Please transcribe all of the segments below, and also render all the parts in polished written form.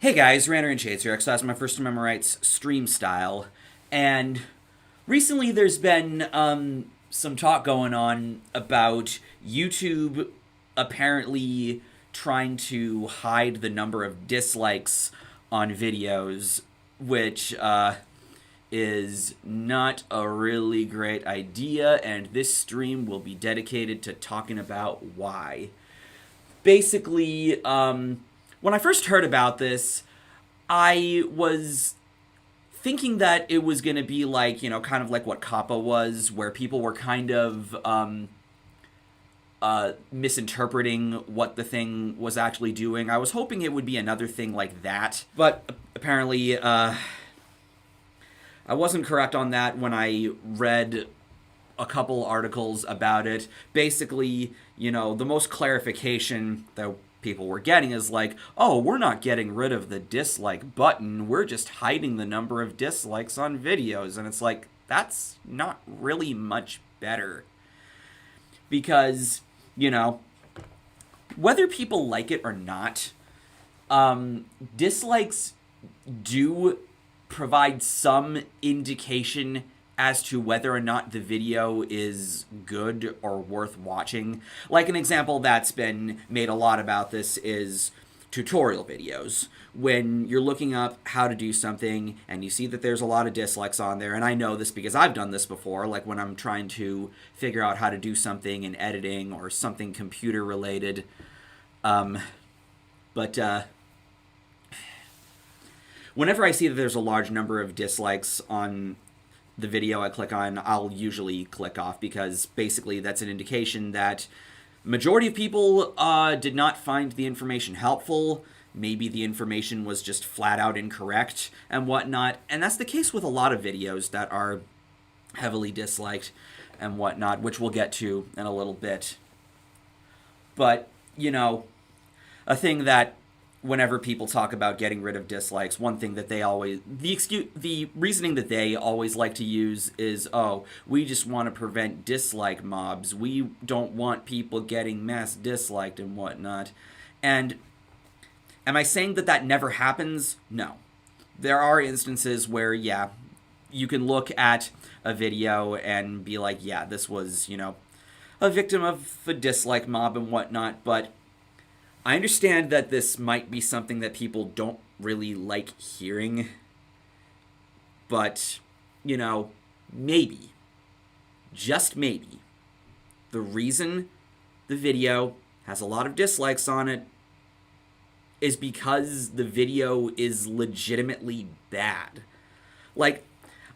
Hey guys, RanterInShades here, so that's my first to memorize stream style. And recently there's been some talk going on about YouTube apparently trying to hide the number of dislikes on videos, which is not a really great idea, and this stream will be dedicated to talking about why. Basically, when I first heard about this, I was thinking that it was going to be like, kind of like what Kappa was, where people were kind of misinterpreting what the thing was actually doing. I was hoping it would be another thing like that, but apparently I wasn't correct on that when I read a couple articles about it. Basically, the most clarification that people were getting is like, oh, we're not getting rid of the dislike button, we're just hiding the number of dislikes on videos. And it's like, that's not really much better. Because, whether people like it or not, dislikes do provide some indication as to whether or not the video is good or worth watching. Like an example that's been made a lot about this is tutorial videos. When you're looking up how to do something and you see that there's a lot of dislikes on there, and I know this because I've done this before, like when I'm trying to figure out how to do something in editing or something computer related. Whenever I see that there's a large number of dislikes on the video I click on, I'll usually click off, because basically that's an indication that majority of people did not find the information helpful. Maybe the information was just flat out incorrect and whatnot. And that's the case with a lot of videos that are heavily disliked and whatnot, which we'll get to in a little bit. But, a thing that whenever people talk about getting rid of dislikes, one thing that they always, the reasoning that they always like to use is, oh, we just want to prevent dislike mobs. We don't want people getting mass disliked and whatnot. And am I saying that that never happens? No. There are instances where, yeah, you can look at a video and be like, yeah, this was, a victim of a dislike mob and whatnot, but I understand that this might be something that people don't really like hearing, but, maybe, just maybe, the reason the video has a lot of dislikes on it is because the video is legitimately bad. Like,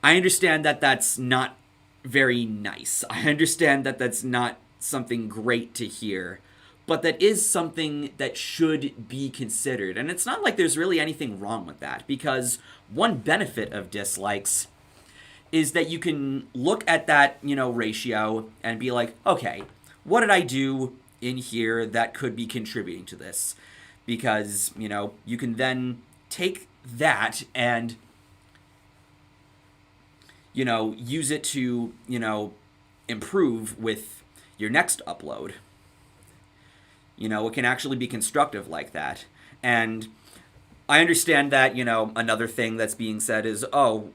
I understand that that's not very nice. I understand that that's not something great to hear. But that is something that should be considered. And it's not like there's really anything wrong with that, because one benefit of dislikes is that you can look at that, ratio and be like, okay, what did I do in here that could be contributing to this? Because, you can then take that and, use it to, improve with your next upload. It can actually be constructive like that. And I understand that, another thing that's being said is, oh,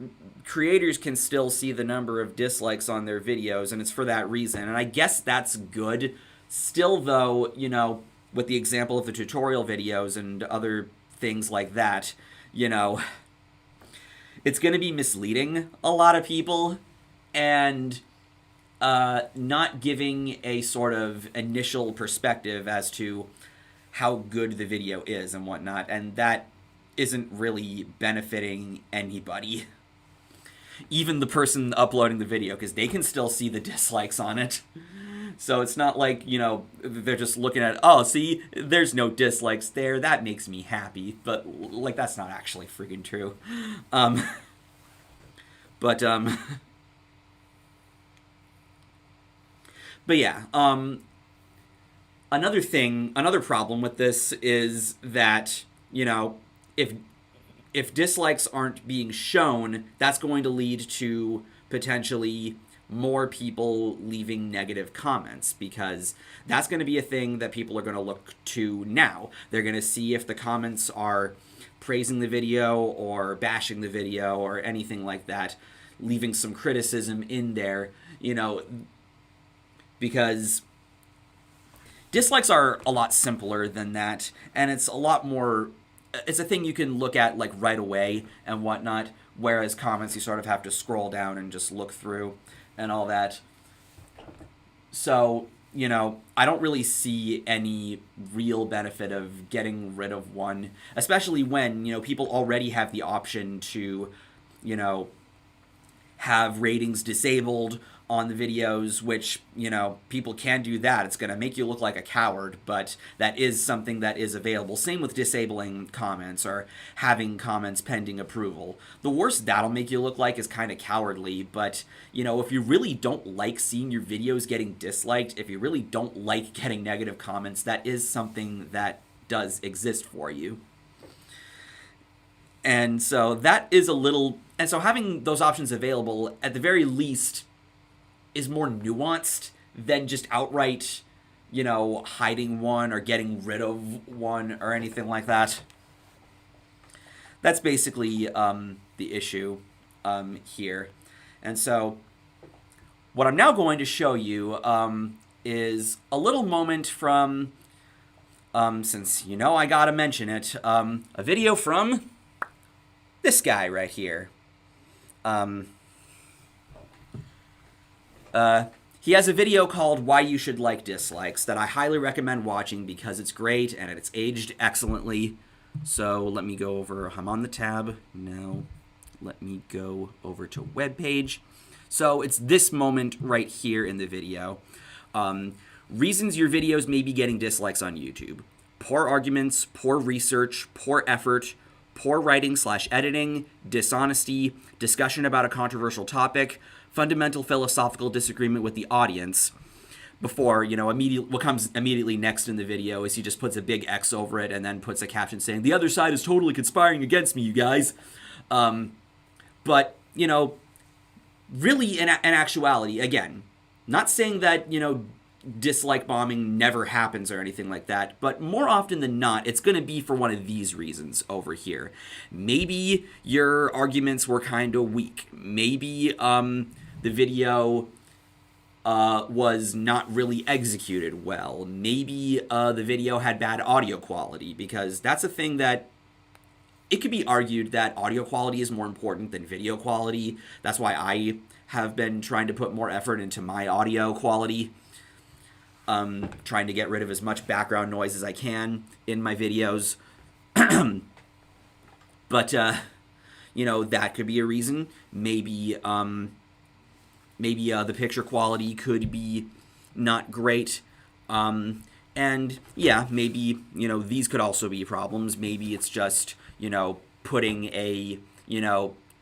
creators can still see the number of dislikes on their videos, and it's for that reason. And I guess that's good. Still, though, with the example of the tutorial videos and other things like that, it's going to be misleading a lot of people, and not giving a sort of initial perspective as to how good the video is and whatnot, and that isn't really benefiting anybody. Even the person uploading the video, because they can still see the dislikes on it. So it's not like, they're just looking at, oh, see, there's no dislikes there, that makes me happy. But, that's not actually freaking true. But yeah, another problem with this is that, if dislikes aren't being shown, that's going to lead to potentially more people leaving negative comments, because that's going to be a thing that people are going to look to now. They're going to see if the comments are praising the video or bashing the video or anything like that, leaving some criticism in there, because dislikes are a lot simpler than that, and it's a lot more, it's a thing you can look at like right away and whatnot, whereas comments you sort of have to scroll down and just look through and all that. So, I don't really see any real benefit of getting rid of one, especially when, people already have the option to, have ratings disabled on the videos, which, people can do that. It's going to make you look like a coward, but that is something that is available. Same with disabling comments or having comments pending approval. The worst that'll make you look like is kind of cowardly, but, if you really don't like seeing your videos getting disliked, if you really don't like getting negative comments, that is something that does exist for you. And so that is and so having those options available, at the very least, is more nuanced than just outright, hiding one or getting rid of one or anything like that. That's basically the issue here. And so what I'm now going to show you is a little moment from, since I gotta mention it, a video from this guy right here. He has a video called Why You Should Like Dislikes that I highly recommend watching because it's great and it's aged excellently. So let me go over, I'm on the tab now. Let me go over to webpage. So it's this moment right here in the video. Reasons your videos may be getting dislikes on YouTube. Poor arguments, poor research, poor effort, poor writing/editing, dishonesty, discussion about a controversial topic, fundamental philosophical disagreement with the audience. Before, what comes immediately next in the video is he just puts a big X over it and then puts a caption saying, "The other side is totally conspiring against me, you guys." But, really in actuality, again, not saying that, dislike bombing never happens or anything like that, but more often than not, it's going to be for one of these reasons over here. Maybe your arguments were kind of weak. Maybe the video was not really executed well. Maybe the video had bad audio quality, because that's a thing that it could be argued that audio quality is more important than video quality. That's why I have been trying to put more effort into my audio quality. Trying to get rid of as much background noise as I can in my videos. But, that could be a reason. Maybe the picture quality could be not great. And, yeah, maybe, these could also be problems. Maybe it's just, putting a,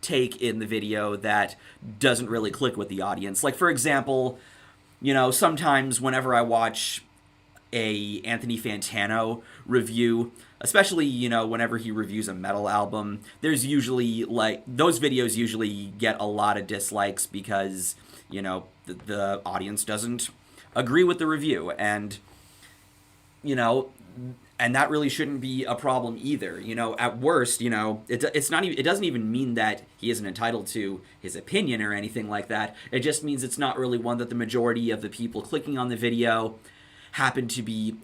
take in the video that doesn't really click with the audience. Like, for example, sometimes whenever I watch a Anthony Fantano review, especially, whenever he reviews a metal album, there's usually, those videos usually get a lot of dislikes because, the audience doesn't agree with the review. And, and that really shouldn't be a problem either. At worst, it doesn't even mean that he isn't entitled to his opinion or anything like that. It just means it's not really one that the majority of the people clicking on the video happen to be,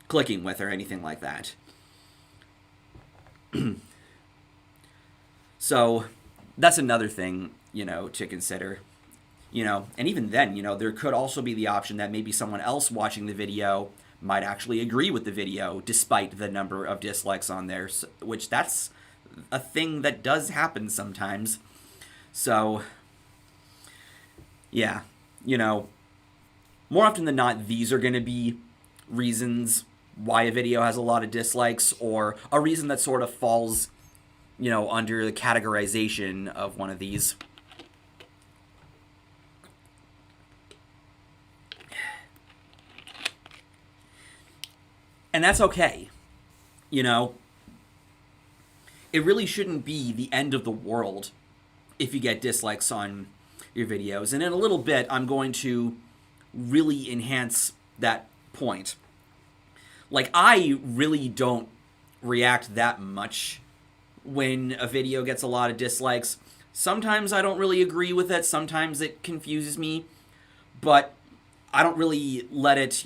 clicking with or anything like that. So that's another thing, to consider. And even then, there could also be the option that maybe someone else watching the video might actually agree with the video despite the number of dislikes on there, which that's a thing that does happen sometimes. So, yeah, more often than not, these are going to be reasons why a video has a lot of dislikes, or a reason that sort of falls, under the categorization of one of these. And that's okay. It really shouldn't be the end of the world if you get dislikes on your videos. And in a little bit, I'm going to really enhance that point. I really don't react that much when a video gets a lot of dislikes. Sometimes I don't really agree with it. Sometimes it confuses me. But I don't really let it,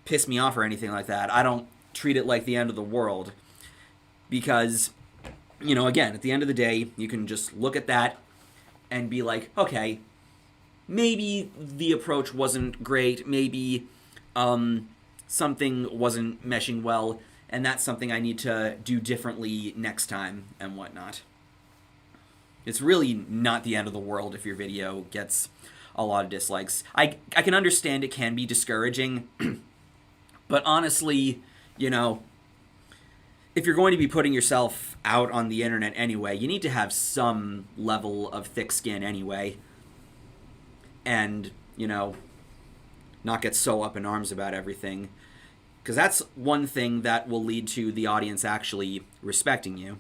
piss me off or anything like that. I don't treat it like the end of the world. Because, again, at the end of the day, you can just look at that and be like, okay, maybe the approach wasn't great. Maybe something wasn't meshing well. And that's something I need to do differently next time and whatnot. It's really not the end of the world if your video gets a lot of dislikes. I can understand it can be discouraging, but honestly, if you're going to be putting yourself out on the internet anyway, you need to have some level of thick skin anyway. And, not get so up in arms about everything. Because that's one thing that will lead to the audience actually respecting you.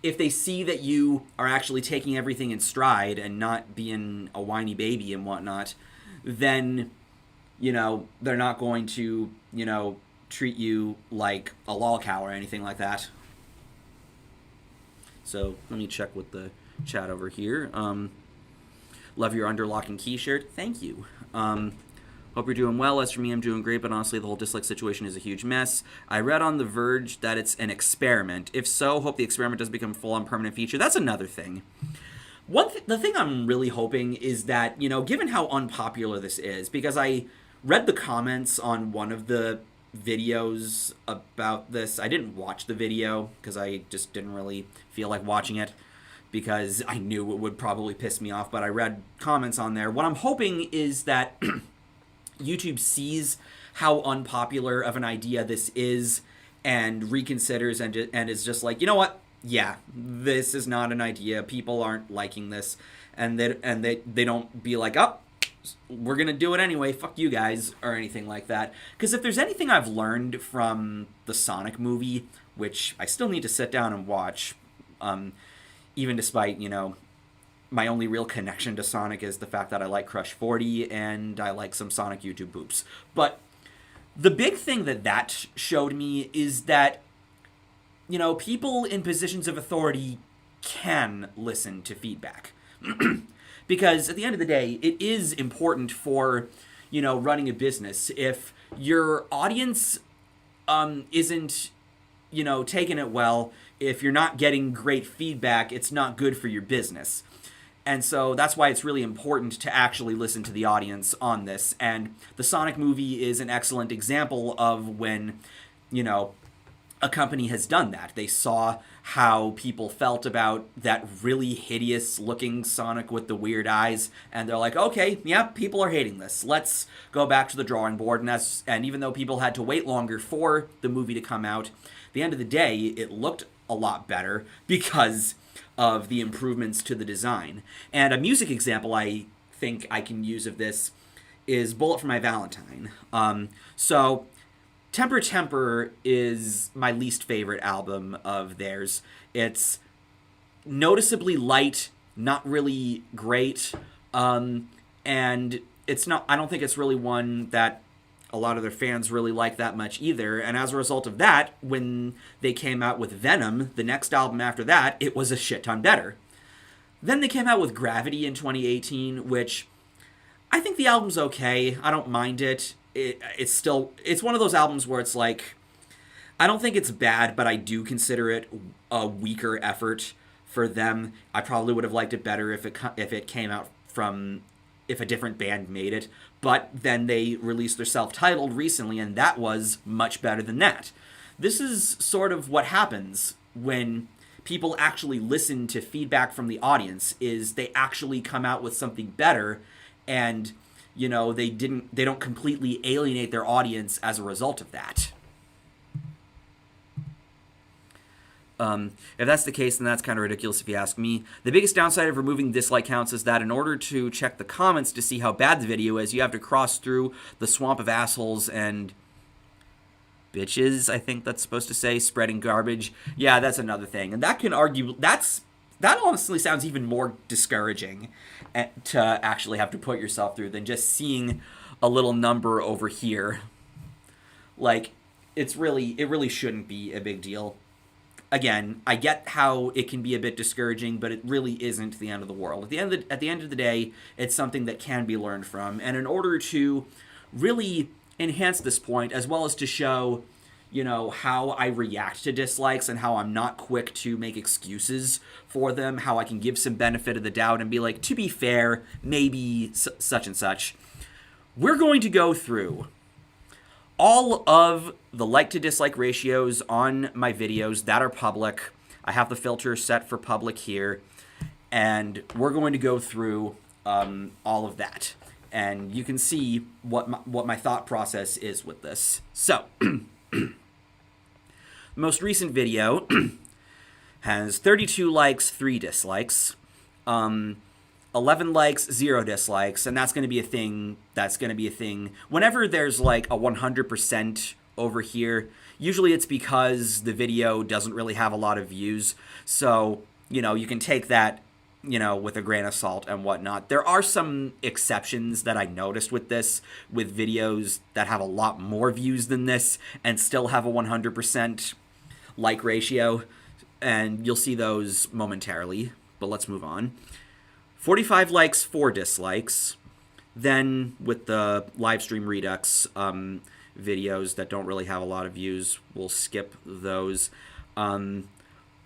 If they see that you are actually taking everything in stride and not being a whiny baby and whatnot, then, they're not going to, treat you like a lolcow or anything like that. So let me check with the chat over here. Love your underlock and key shirt. Thank you. Hope you're doing well. As for me, I'm doing great, but honestly, the whole dislike situation is a huge mess. I read on The Verge that it's an experiment. If so, hope the experiment doesn't become a full-on permanent feature. That's another thing. The thing I'm really hoping is that, given how unpopular this is, because I read the comments on one of the videos about this. I didn't watch the video because I just didn't really feel like watching it because I knew it would probably piss me off, but I read comments on there. What I'm hoping is that YouTube sees how unpopular of an idea this is and reconsiders and is just like, you know what? Yeah, this is not an idea. People aren't liking this, and they don't be like, oh, we're gonna do it anyway. Fuck you guys, or anything like that. Because if there's anything I've learned from the Sonic movie, which I still need to sit down and watch, even despite my only real connection to Sonic is the fact that I like Crush 40 and I like some Sonic YouTube boops. But the big thing that showed me is that, people in positions of authority can listen to feedback. Because at the end of the day, it is important for, running a business. If your audience isn't, taking it well, if you're not getting great feedback, it's not good for your business. And so that's why it's really important to actually listen to the audience on this. And the Sonic movie is an excellent example of when, a company has done that. They saw how people felt about that really hideous looking Sonic with the weird eyes, and they're like, okay, yeah, people are hating this. Let's go back to the drawing board. And even though people had to wait longer for the movie to come out, at the end of the day, it looked a lot better because of the improvements to the design. And a music example I think I can use of this is Bullet for My Valentine. So Temper Temper is my least favorite album of theirs. It's noticeably light, not really great, and it's not. I don't think it's really one that a lot of their fans really like that much either. And as a result of that, when they came out with Venom, the next album after that, it was a shit ton better. Then they came out with Gravity in 2018, which I think the album's okay. I don't mind it. It's one of those albums where it's like, I don't think it's bad, but I do consider it a weaker effort for them. I probably would have liked it better if it came out from, if a different band made it. But then they released their self-titled recently, and that was much better than that. This is sort of what happens when people actually listen to feedback from the audience, is they actually come out with something better, and they don't completely alienate their audience as a result of that. If that's the case, then that's kind of ridiculous if you ask me. The biggest downside of removing dislike counts is that in order to check the comments to see how bad the video is, you have to cross through the swamp of assholes and bitches, I think that's supposed to say, spreading garbage. Yeah, that's another thing. And that can argue, that honestly sounds even more discouraging to actually have to put yourself through than just seeing a little number over here. Like, it really shouldn't be a big deal. again, I get how it can be a bit discouraging, but it really isn't the end of the world. At the end of the day, it's something that can be learned from. And in order to really enhance this point, as well as to show, how I react to dislikes and how I'm not quick to make excuses for them, how I can give some benefit of the doubt and be like, to be fair, maybe such and such. We're going to go through all of the like to dislike ratios on my videos that are public. I have the filter set for public here, and we're going to go through all of that. And you can see what my thought process is with this. So, the most recent video has 32 likes, 3 dislikes, 11 likes, 0 dislikes, and that's going to be a thing. Whenever there's like a 100% over here, usually it's because the video doesn't really have a lot of views. So, you can take that, with a grain of salt and whatnot. There are some exceptions that I noticed with this, with videos that have a lot more views than this and still have a 100% like ratio, and you'll see those momentarily, but let's move on. 45 likes, 4 dislikes. Then with the livestream redux videos that don't really have a lot of views, we'll skip those.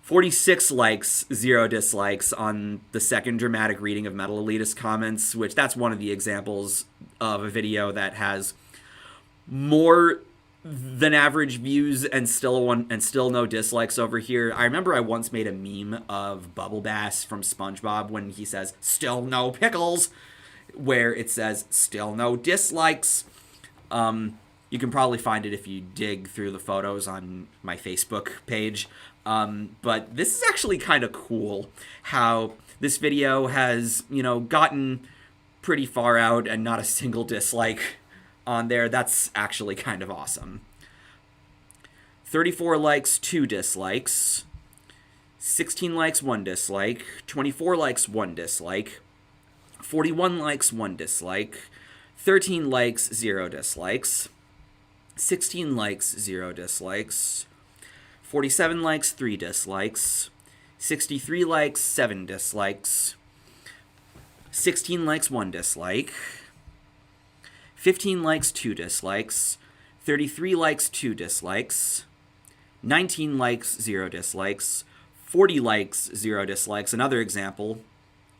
46 likes, 0 dislikes on the second dramatic reading of Metal Elitist comments, which that's one of the examples of a video that has more than average views and still no dislikes over here. I remember I once made a meme of Bubble Bass from SpongeBob when he says, "Still no pickles," where it says, "Still no dislikes." You can probably find it if you dig through the photos on my Facebook page. But this is actually kind of cool how this video has, gotten pretty far out and not a single dislike on there. That's actually kind of awesome. 34 likes, 2 dislikes. 16 likes, 1 dislike. 24 likes, 1 dislike. 41 likes, 1 dislike. 13 likes, 0 dislikes. 16 likes, 0 dislikes. 47 likes, 3 dislikes. 63 likes, 7 dislikes. 16 likes, 1 dislike. 15 likes, 2 dislikes. 33 likes, 2 dislikes. 19 likes, 0 dislikes. 40 likes, 0 dislikes. Another example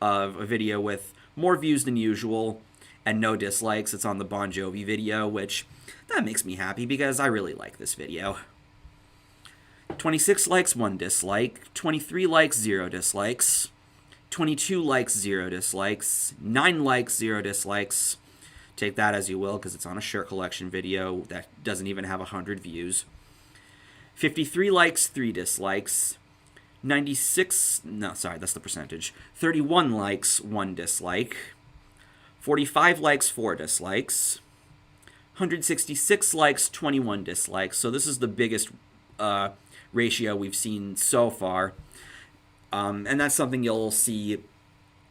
of a video with more views than usual and no dislikes. It's on the Bon Jovi video, which that makes me happy because I really like this video. 26 likes, 1 dislike. 23 likes, 0 dislikes. 22 likes, 0 dislikes. 9 likes, 0 dislikes. Take that as you will, because it's on a shirt collection video that doesn't even have 100 views. 53 likes, 3 dislikes. 96, no, sorry, that's the percentage. 31 likes, 1 dislike. 45 likes, 4 dislikes. 166 likes, 21 dislikes. So this is the biggest ratio we've seen so far. And that's something you'll see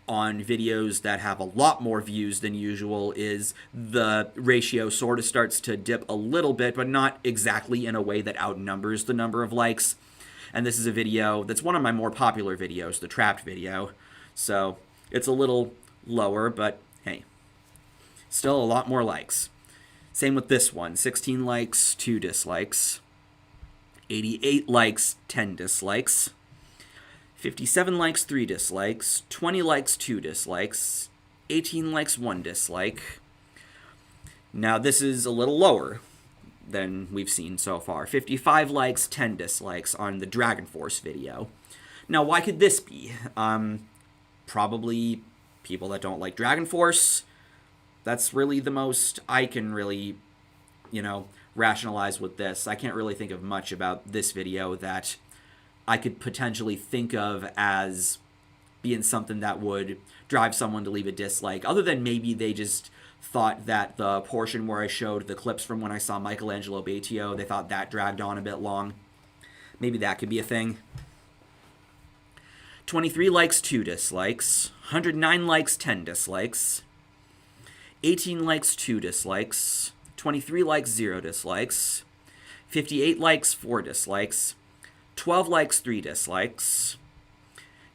on videos that have a lot more views than usual, is the ratio sort of starts to dip a little bit, but not exactly in a way that outnumbers the number of likes. And this is a video that's one of my more popular videos, the Trapped video. So it's a little lower, but hey, still a lot more likes. Same with this one, 16 likes, 2 dislikes. 88 likes, 10 dislikes. 57 likes, 3 dislikes. 20 likes, 2 dislikes. 18 likes, 1 dislike. Now this is a little lower than we've seen so far. 55 likes, 10 dislikes on the Dragon Force video. Now why could this be? Probably people that don't like Dragon Force. That's really the most I can really, rationalize with this. I can't really think of much about this video that I could potentially think of as being something that would drive someone to leave a dislike, other than maybe they just thought that the portion where I showed the clips from when I saw Michelangelo Batio, they thought that dragged on a bit long. Maybe that could be a thing. 23 likes, 2 dislikes. 109 likes, 10 dislikes. 18 likes, 2 dislikes. 23 likes, 0 dislikes. 58 likes, 4 dislikes. 12 likes, 3 dislikes.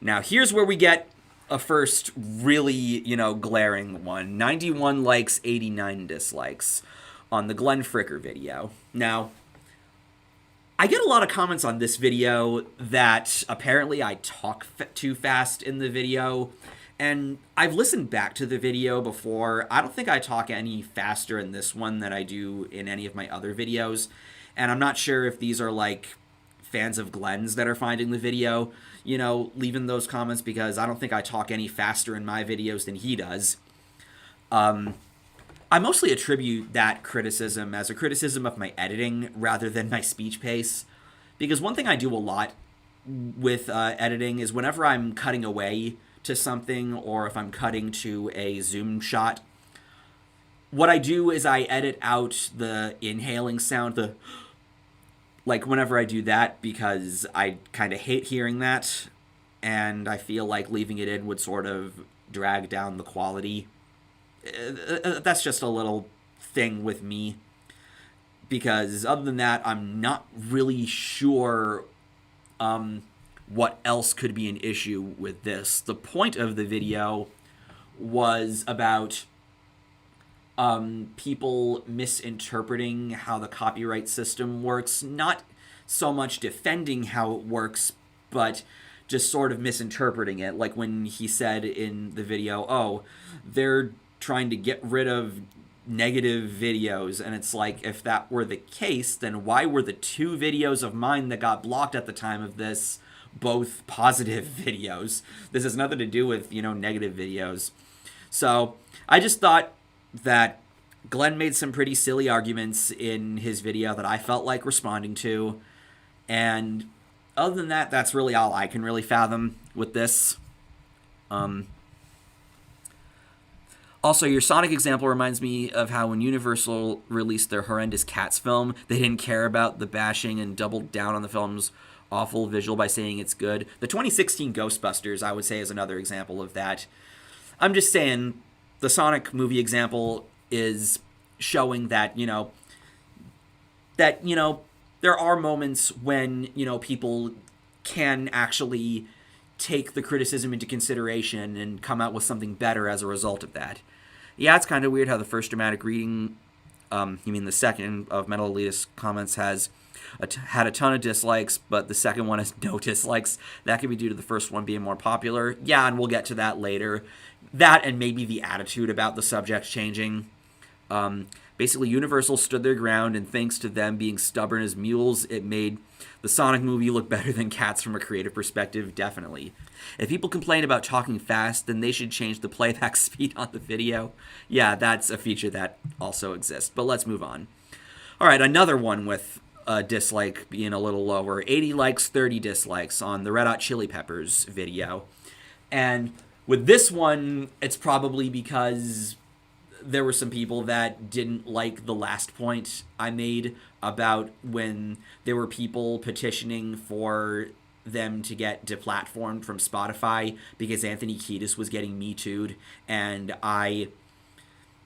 Now, here's where we get a first really, glaring one. 91 likes, 89 dislikes on the Glenn Fricker video. Now, I get a lot of comments on this video that apparently I talk too fast in the video, and I've listened back to the video before. I don't think I talk any faster in this one than I do in any of my other videos, and I'm not sure if these are like fans of Glenn's that are finding the video, leaving those comments, because I don't think I talk any faster in my videos than he does. I mostly attribute that criticism as a criticism of my editing rather than my speech pace, because one thing I do a lot with editing is whenever I'm cutting away to something, or if I'm cutting to a zoom shot, what I do is I edit out the inhaling sound, whenever I do that, because I kind of hate hearing that, and I feel like leaving it in would sort of drag down the quality. That's just a little thing with me, because other than that, I'm not really sure what else could be an issue with this. The point of the video was about people misinterpreting how the copyright system works, not so much defending how it works, but just sort of misinterpreting it. Like when he said in the video, oh, they're trying to get rid of negative videos, and it's like, if that were the case, then why were the 2 videos of mine that got blocked at the time of this both positive videos? This has nothing to do with, negative videos. So I just thought that Glenn made some pretty silly arguments in his video that I felt like responding to, and other than that, that's really all I can really fathom with this. Also, your Sonic example reminds me of how when Universal released their horrendous Cats film, they didn't care about the bashing and doubled down on the film's awful visual by saying it's good. The 2016 Ghostbusters, I would say, is another example of that. I'm just saying, the Sonic movie example is showing that, there are moments when, people can actually take the criticism into consideration and come out with something better as a result of that. Yeah, it's kind of weird how the first dramatic reading, the second of Metal Elitist comments had a ton of dislikes, but the second one has no dislikes. That could be due to the first one being more popular. Yeah, and we'll get to that later. That and maybe the attitude about the subject changing. Basically, Universal stood their ground, and thanks to them being stubborn as mules, it made the Sonic movie look better than Cats from a creative perspective, definitely. If people complain about talking fast, then they should change the playback speed on the video. Yeah, that's a feature that also exists, but let's move on. All right, another one with a dislike being a little lower. 80 likes, 30 dislikes on the Red Hot Chili Peppers video. And with this one, it's probably because there were some people that didn't like the last point I made about when there were people petitioning for them to get deplatformed from Spotify because Anthony Kiedis was getting Me Too'd, and I,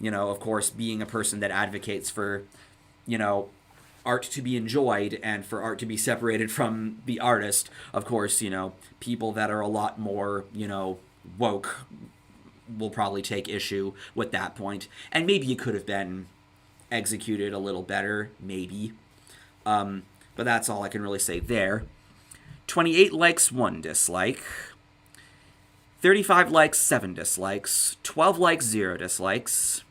of course, being a person that advocates for, art to be enjoyed and for art to be separated from the artist, of course, people that are a lot more, woke will probably take issue with that point, and maybe it could have been executed a little better, maybe, but that's all I can really say there. 28 likes, 1 dislike, 35 likes, 7 dislikes, 12 likes, 0 dislikes,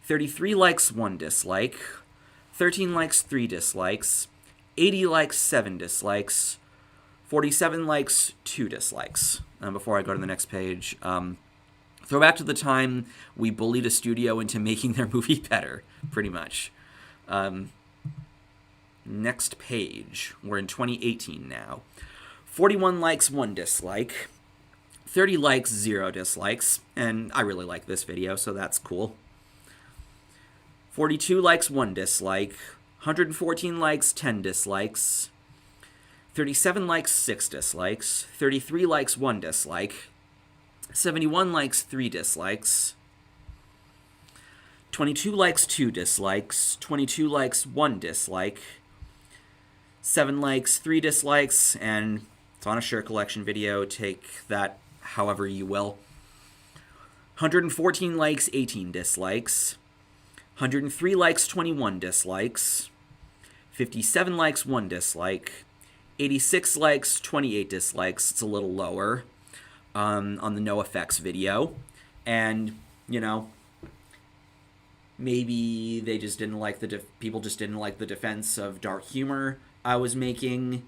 33 likes, 1 dislike, 13 likes, 3 dislikes, 80 likes, 7 dislikes, 47 likes, 2 dislikes. Before I go to the next page, throw back to the time we bullied a studio into making their movie better, pretty much. Next page. We're in 2018 now. 41 likes, 1 dislike. 30 likes, 0 dislikes. And I really like this video, so that's cool. 42 likes, 1 dislike. 114 likes, 10 dislikes. 37 likes, 6 dislikes. 33 likes, 1 dislike. 71 likes, 3 dislikes. 22 likes, 2 dislikes. 22 likes, 1 dislike. 7 likes, 3 dislikes, and it's on a shirt collection video. Take that however you will. 114 likes, 18 dislikes. 103 likes, 21 dislikes. 57 likes, 1 dislike. 86 likes, 28 dislikes. It's a little lower on the NoFX video. And, you know, maybe they just didn't like people just didn't like the defense of dark humor I was making.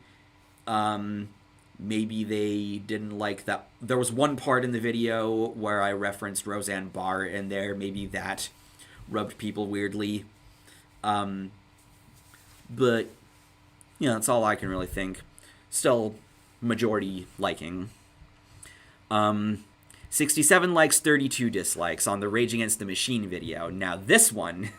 Maybe they didn't like that. There was one part in the video where I referenced Roseanne Barr in there. Maybe that rubbed people weirdly. But, you know, that's all I can really think. Still, majority liking. 67 likes, 32 dislikes on the Rage Against the Machine video. Now, this one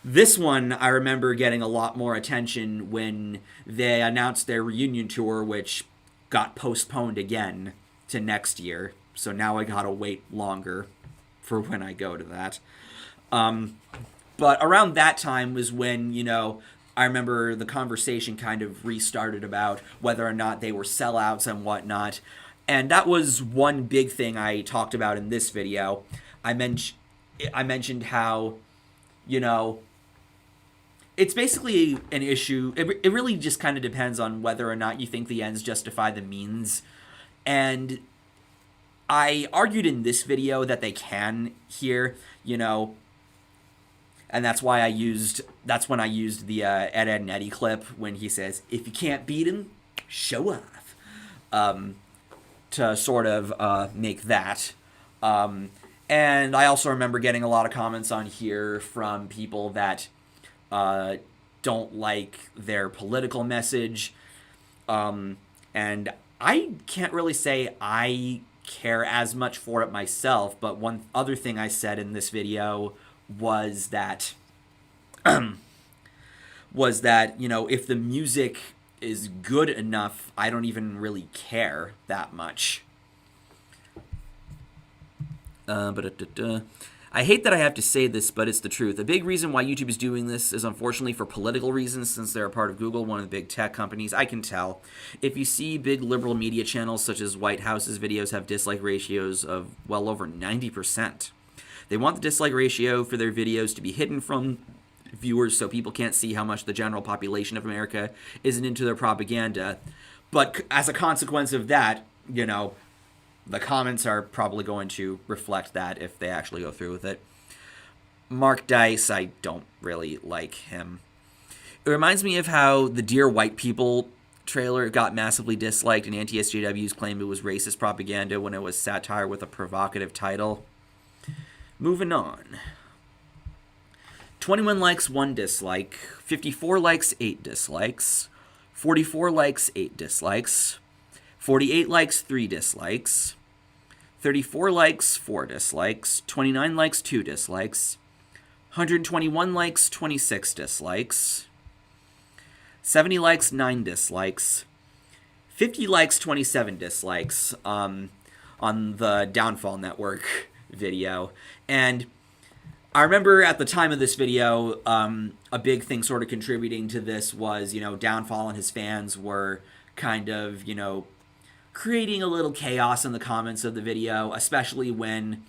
I remember getting a lot more attention when they announced their reunion tour, which got postponed again to next year. So now I gotta wait longer for when I go to that. But around that time was when, you know, I remember the conversation kind of restarted about whether or not they were sellouts and whatnot. And that was one big thing I talked about in this video. I mentioned how, you know, it's basically an issue. It really just kind of depends on whether or not you think the ends justify the means. And I argued in this video that they can here, you know, and that's when I used the Ed and Eddie clip when he says, "If you can't beat him, show off," to sort of make that. And I also remember getting a lot of comments on here from people that don't like their political message. And I can't really say I care as much for it myself, but one other thing I said in this video was that, you know, if the music is good enough, I don't even really care that much. I hate that I have to say this, but it's the truth. A big reason why YouTube is doing this is unfortunately for political reasons, since they're a part of Google, one of the big tech companies. I can tell. If you see big liberal media channels such as White House's videos have dislike ratios of well over 90%. They want the dislike ratio for their videos to be hidden from viewers so people can't see how much the general population of America isn't into their propaganda. But as a consequence of that, you know, the comments are probably going to reflect that if they actually go through with it. Mark Dice, I don't really like him. It reminds me of how the Dear White People trailer got massively disliked and anti-SJWs claimed it was racist propaganda when it was satire with a provocative title. Moving on. 21 likes, 1 dislike. 54 likes, 8 dislikes. 44 likes, 8 dislikes. 48 likes, 3 dislikes. 34 likes, 4 dislikes. 29 likes, 2 dislikes. 121 likes, 26 dislikes. 70 likes, 9 dislikes. 50 likes, 27 dislikes on the Downfall Network video. And I remember at the time of this video, a big thing sort of contributing to this was, you know, Downfall and his fans were kind of, you know, creating a little chaos in the comments of the video, especially when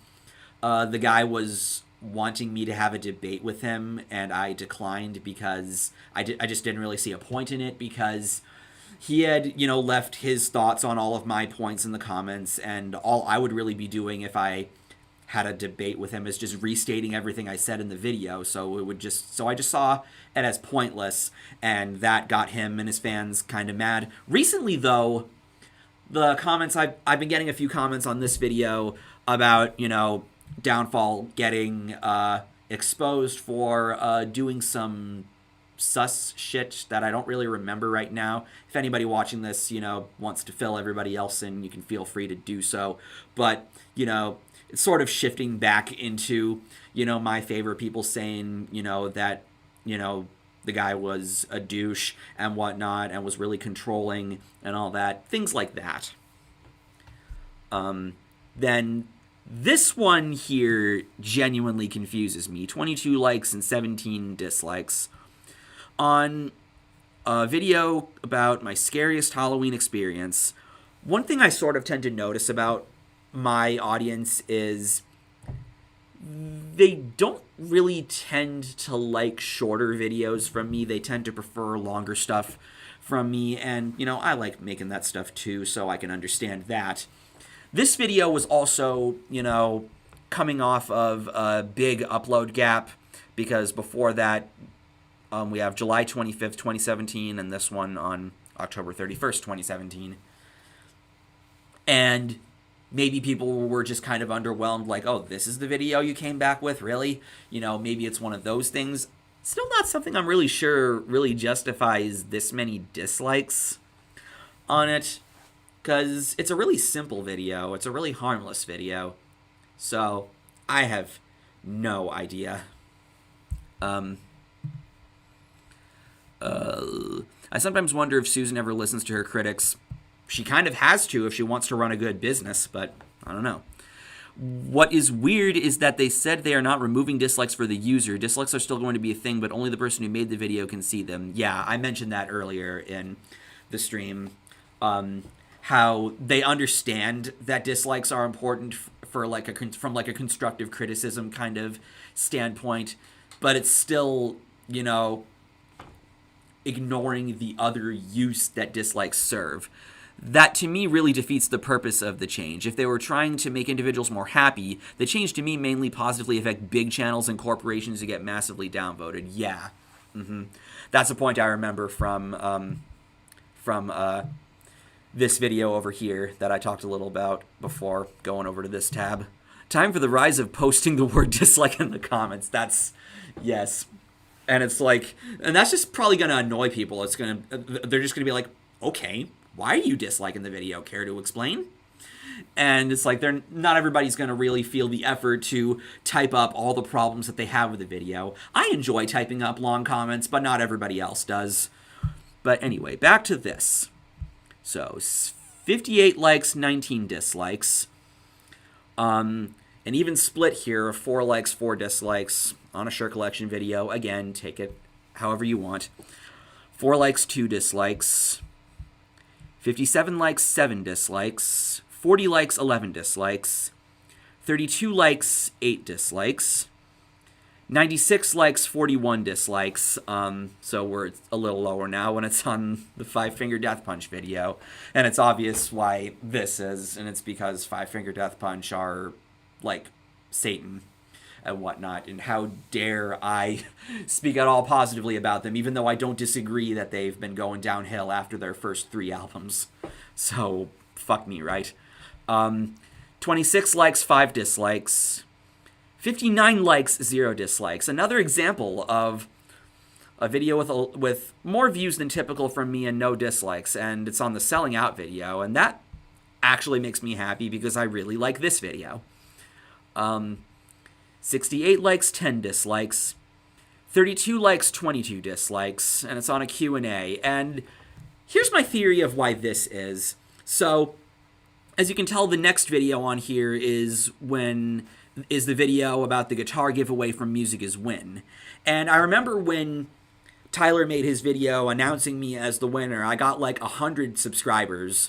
the guy was wanting me to have a debate with him, and I declined because I just didn't really see a point in it, because he had, you know, left his thoughts on all of my points in the comments, and all I would really be doing if I had a debate with him is just restating everything I said in the video, so I just saw it as pointless, and that got him and his fans kind of mad. Recently, though, the comments, I've been getting a few comments on this video about, you know, Downfall getting exposed for doing some sus shit that I don't really remember right now. If anybody watching this, you know, wants to fill everybody else in, you can feel free to do so. But, you know, it's sort of shifting back into, you know, my favorite people saying, you know, that, you know, the guy was a douche and whatnot and was really controlling and all that. Things like that. Then this one here genuinely confuses me. 22 likes and 17 dislikes. On a video about my scariest Halloween experience. One thing I sort of tend to notice about my audience is they don't really tend to like shorter videos from me. They tend to prefer longer stuff from me, and, you know, I like making that stuff too, so I can understand that. This video was also, you know, coming off of a big upload gap, because before that, we have July 25th, 2017, and this one on October 31st, 2017. And maybe people were just kind of underwhelmed, like, oh, this is the video you came back with, really? You know, maybe it's one of those things. Still not something I'm really sure really justifies this many dislikes on it, because it's a really simple video. It's a really harmless video. So, I have no idea. I sometimes wonder if Susan ever listens to her critics. She kind of has to if she wants to run a good business, but I don't know. What is weird is that they said they are not removing dislikes for the user. Dislikes are still going to be a thing, but only the person who made the video can see them. Yeah, I mentioned that earlier in the stream. How they understand that dislikes are important for from a constructive criticism kind of standpoint, but it's still, you know, ignoring the other use that dislikes serve. That, to me, really defeats the purpose of the change. If they were trying to make individuals more happy, the change, to me, mainly positively affect big channels and corporations who get massively downvoted. Yeah. That's a point I remember from this video over here that I talked a little about before going over to this tab. Time for the rise of posting the word dislike in the comments. Yes. And it's like, and that's just probably going to annoy people. They're just going to be like, okay, why are you disliking the video? Care to explain? And it's like, not everybody's going to really feel the effort to type up all the problems that they have with the video. I enjoy typing up long comments, but not everybody else does. But anyway, back to this. So, 58 likes, 19 dislikes. An even split here of 4 likes, 4 dislikes on a shirt collection video. Again, take it however you want. 4 likes, 2 dislikes. 57 likes, 7 dislikes. 40 likes, 11 dislikes. 32 likes, 8 dislikes. 96 likes, 41 dislikes. So we're a little lower now when it's on the 5-Finger Death Punch video. And it's obvious why this is, and it's because 5-Finger Death Punch are, like, Satan and whatnot, and how dare I speak at all positively about them, even though I don't disagree that they've been going downhill after their first 3 albums. So, fuck me, right? 26 likes, 5 dislikes. 59 likes, 0 dislikes. Another example of a video with more views than typical from me and no dislikes, and it's on the Selling Out video, and that actually makes me happy because I really like this video. 68 likes, 10 dislikes. 32 likes, 22 dislikes, and it's on a Q&A. And here's my theory of why this is. So, as you can tell, the next video on here is the video about the guitar giveaway from Music Is Win. And I remember when Tyler made his video announcing me as the winner, I got like 100 subscribers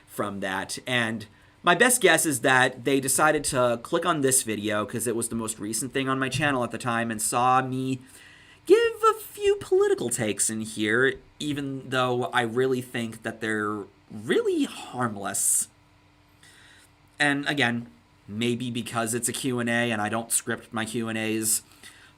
from that. And my best guess is that they decided to click on this video because it was the most recent thing on my channel at the time and saw me give a few political takes in here, even though I really think that they're really harmless. And again, maybe because it's a Q&A and I don't script my Q&As,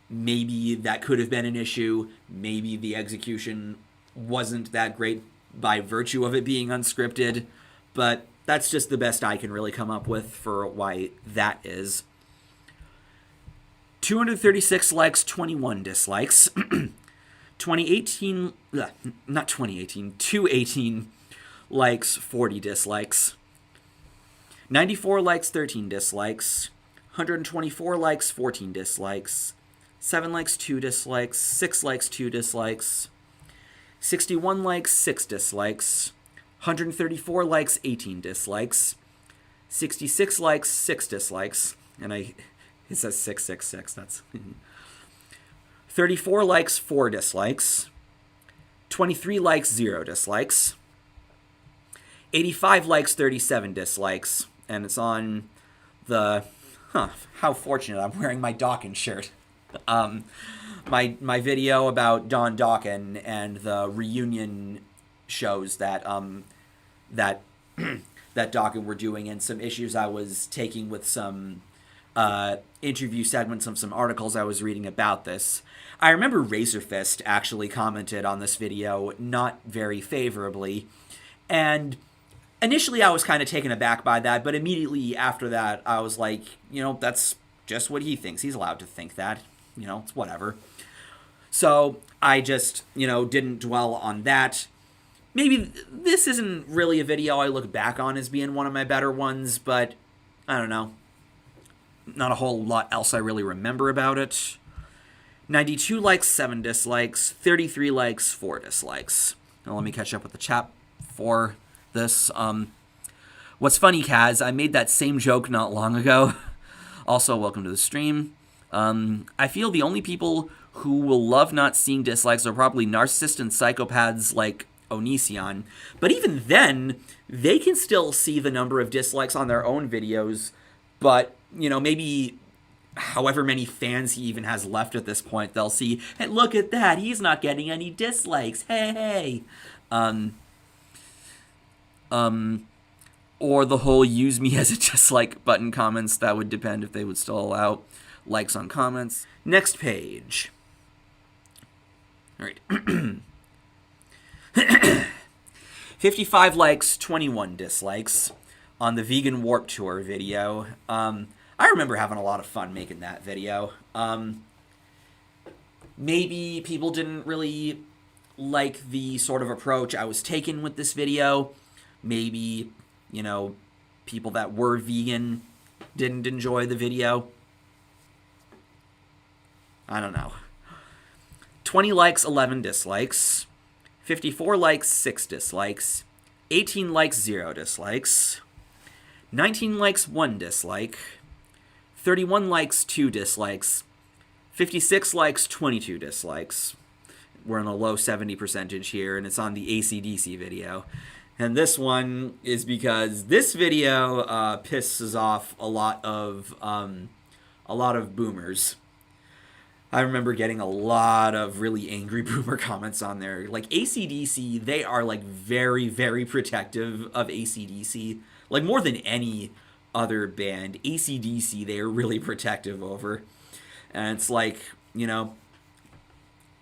maybe that could have been an issue. Maybe the execution wasn't that great by virtue of it being unscripted, but that's just the best I can really come up with for why that is. 236 likes, 21 dislikes. 218 likes, 40 dislikes. 94 likes, 13 dislikes. 124 likes, 14 dislikes. 7 likes, 2 dislikes. 6 likes, 2 dislikes. 61 likes, 6 dislikes. 134 likes, 18 dislikes. 66 likes, 6 dislikes. And it says 666. That's 34 likes, 4 dislikes. 23 likes, 0 dislikes. 85 likes, 37 dislikes. And it's on the... how fortunate, I'm wearing my Dawkins shirt. My video about Don Dawkins and the reunion shows that that Dawkins were doing, and some issues I was taking with some interview segments of some articles I was reading about this. I remember Razorfist actually commented on this video not very favorably, and initially I was kind of taken aback by that, but immediately after that I was like, that's just what he thinks. He's allowed to think that. It's whatever. So I just, didn't dwell on that. Maybe this isn't really a video I look back on as being one of my better ones, but I don't know. Not a whole lot else I really remember about it. 92 likes, 7 dislikes. 33 likes, 4 dislikes. Now let me catch up with the chat for this. What's funny, Kaz, I made that same joke not long ago. Also, welcome to the stream. I feel the only people who will love not seeing dislikes are probably narcissists and psychopaths like Onision. But even then, they can still see the number of dislikes on their own videos. But, maybe however many fans he even has left at this point, they'll see, hey, look at that, he's not getting any dislikes, hey. Or the whole use me as a dislike button comments. That would depend if they would still allow likes on comments. Next page. All right. 55 likes, 21 dislikes on the Vegan Warp Tour video. I remember having a lot of fun making that video. Maybe people didn't really like the sort of approach I was taking with this video. Maybe, people that were vegan didn't enjoy the video. I don't know. 20 likes, 11 dislikes. 54 likes, 6 dislikes. 18 likes, 0 dislikes. 19 likes, 1 dislike. 31 likes, 2 dislikes. 56 likes, 22 dislikes. We're in a low 70 percentage here, and it's on the AC/DC video. And this one is because this video pisses off a lot of boomers. I remember getting a lot of really angry boomer comments on there. Like AC/DC, they are like very, very protective of AC/DC. Like more than any other band, AC/DC they are really protective over. And it's like,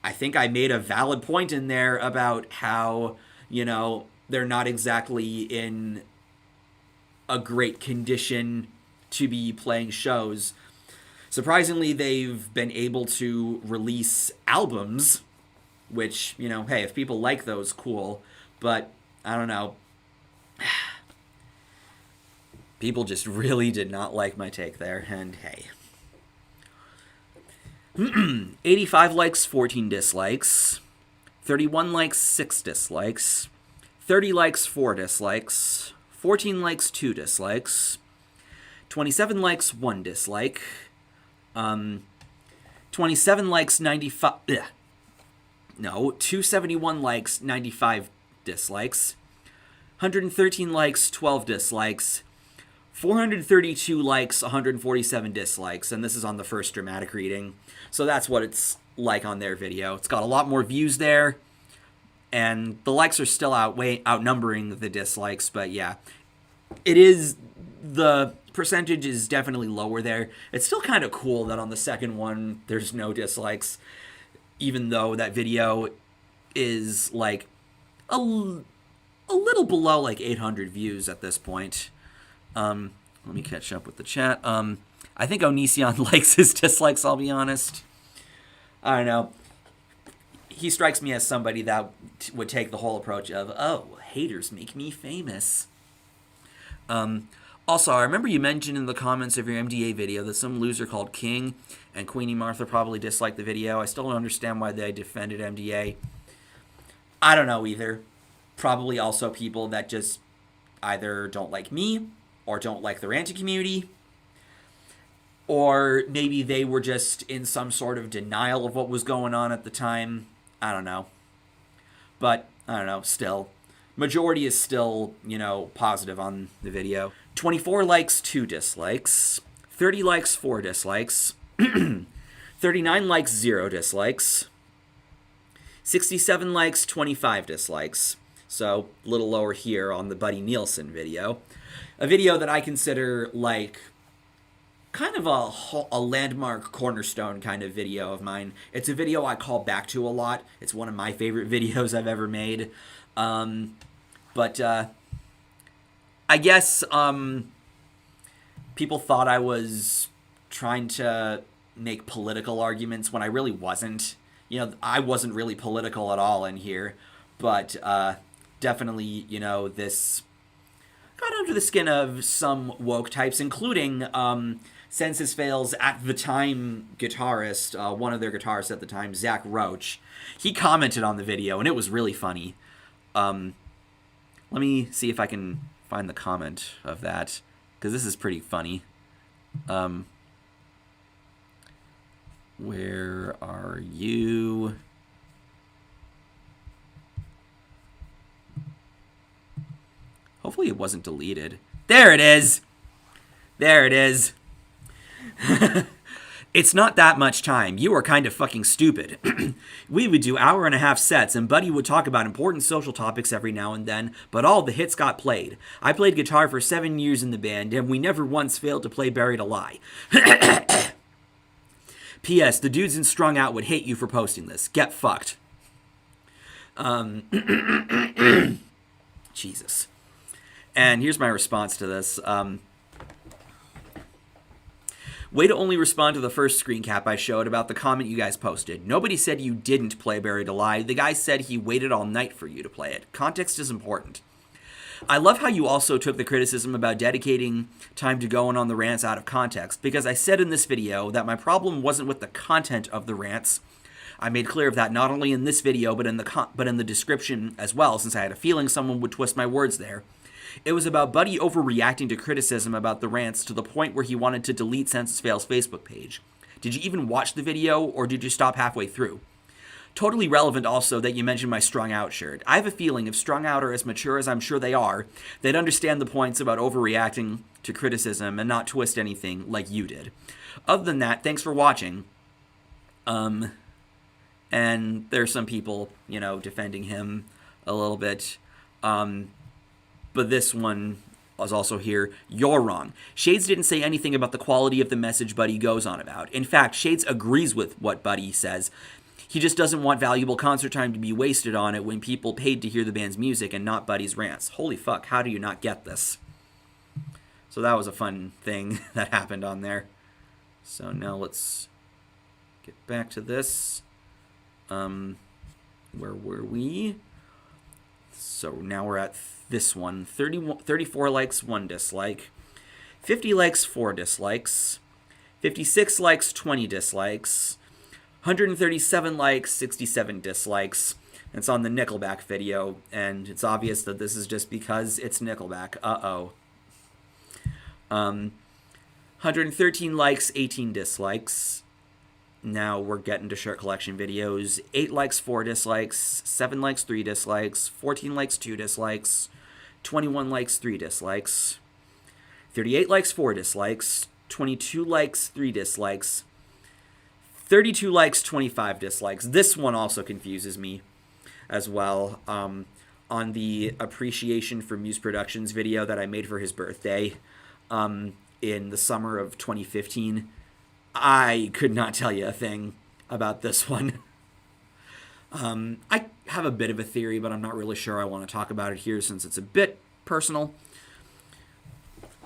I think I made a valid point in there about how, they're not exactly in a great condition to be playing shows. Surprisingly, they've been able to release albums, which, hey, if people like those, cool. But, I don't know. People just really did not like my take there, and hey. 85 likes, 14 dislikes. 31 likes, 6 dislikes. 30 likes, 4 dislikes. 14 likes, 2 dislikes. 27 likes, 1 dislike. 27 likes, 95... No, 271 likes, 95 dislikes. 113 likes, 12 dislikes. 432 likes, 147 dislikes. And this is on the first dramatic reading. So that's what it's like on their video. It's got a lot more views there. And the likes are still outnumbering the dislikes. But yeah, it is... The percentage is definitely lower there. It's still kind of cool that on the second one, there's no dislikes. Even though that video is like a little below like 800 views at this point. Let me catch up with the chat. I think Onision likes his dislikes, I'll be honest. I don't know. He strikes me as somebody that would take the whole approach of, oh, haters make me famous. Also, I remember you mentioned in the comments of your MDA video that some loser called King and Queenie Martha probably disliked the video. I still don't understand why they defended MDA. I don't know either. Probably also people that just either don't like me or don't like the ranting community. Or maybe they were just in some sort of denial of what was going on at the time. I don't know. but I don't know, still. Majority is still, positive on the video. 24 likes, 2 dislikes. 30 likes, 4 dislikes. 39 likes, 0 dislikes. 67 likes, 25 dislikes. So, a little lower here on the Buddy Nielsen video. A video that I consider, kind of a landmark cornerstone kind of video of mine. It's a video I call back to a lot. It's one of my favorite videos I've ever made. But I guess people thought I was trying to make political arguments when I really wasn't. I wasn't really political at all in here. But definitely, this got under the skin of some woke types, including Census Fail's at the time guitarist, one of their guitarists at the time, Zach Roach. He commented on the video, and it was really funny. Let me see if I can find the comment of that, because this is pretty funny. Where are you? Hopefully it wasn't deleted. There it is! There it is. It's not that much time. You are kind of fucking stupid. We would do hour-and-a-half sets, and Buddy would talk about important social topics every now and then, but all the hits got played. I played guitar for 7 years in the band, and we never once failed to play Buried Alive. P.S. The dudes in Strung Out would hate you for posting this. Get fucked. Jesus. And here's my response to this. Way to only respond to the first screen cap I showed about the comment you guys posted. Nobody said you didn't play Buried Alive. The guy said he waited all night for you to play it. Context is important. I love how you also took the criticism about dedicating time to going on the rants out of context, because I said in this video that my problem wasn't with the content of the rants. I made clear of that not only in this video, but in the description as well, since I had a feeling someone would twist my words there. It was about Buddy overreacting to criticism about the rants to the point where he wanted to delete Census Fail's Facebook page. Did you even watch the video, or did you stop halfway through? Totally relevant also that you mentioned my Strung Out shirt. I have a feeling if Strung Out are as mature as I'm sure they are, they'd understand the points about overreacting to criticism and not twist anything like you did. Other than that, thanks for watching. And there's some people, defending him a little bit. But this one was also here. You're wrong. Shades didn't say anything about the quality of the message Buddy goes on about. In fact, Shades agrees with what Buddy says. He just doesn't want valuable concert time to be wasted on it when people paid to hear the band's music and not Buddy's rants. Holy fuck, how do you not get this? So that was a fun thing that happened on there. So now let's get back to this. Where were we? So now we're at this one. 34 likes, 1 dislike. 50 likes, 4 dislikes. 56 likes, 20 dislikes. 137 likes, 67 dislikes. It's on the Nickelback video, and it's obvious that this is just because it's Nickelback. Uh-oh. 113 likes, 18 dislikes. Now we're getting to shirt collection videos. 8 likes, 4 dislikes. 7 likes, 3 dislikes. 14 likes, 2 dislikes. 21 likes, 3 dislikes. 38 likes, 4 dislikes. 22 likes, 3 dislikes. 32 likes, 25 dislikes. This one also confuses me as well. On the Appreciation for Muse Productions video that I made for his birthday in the summer of 2015, I could not tell you a thing about this one. I have a bit of a theory, but I'm not really sure I want to talk about it here since it's a bit personal.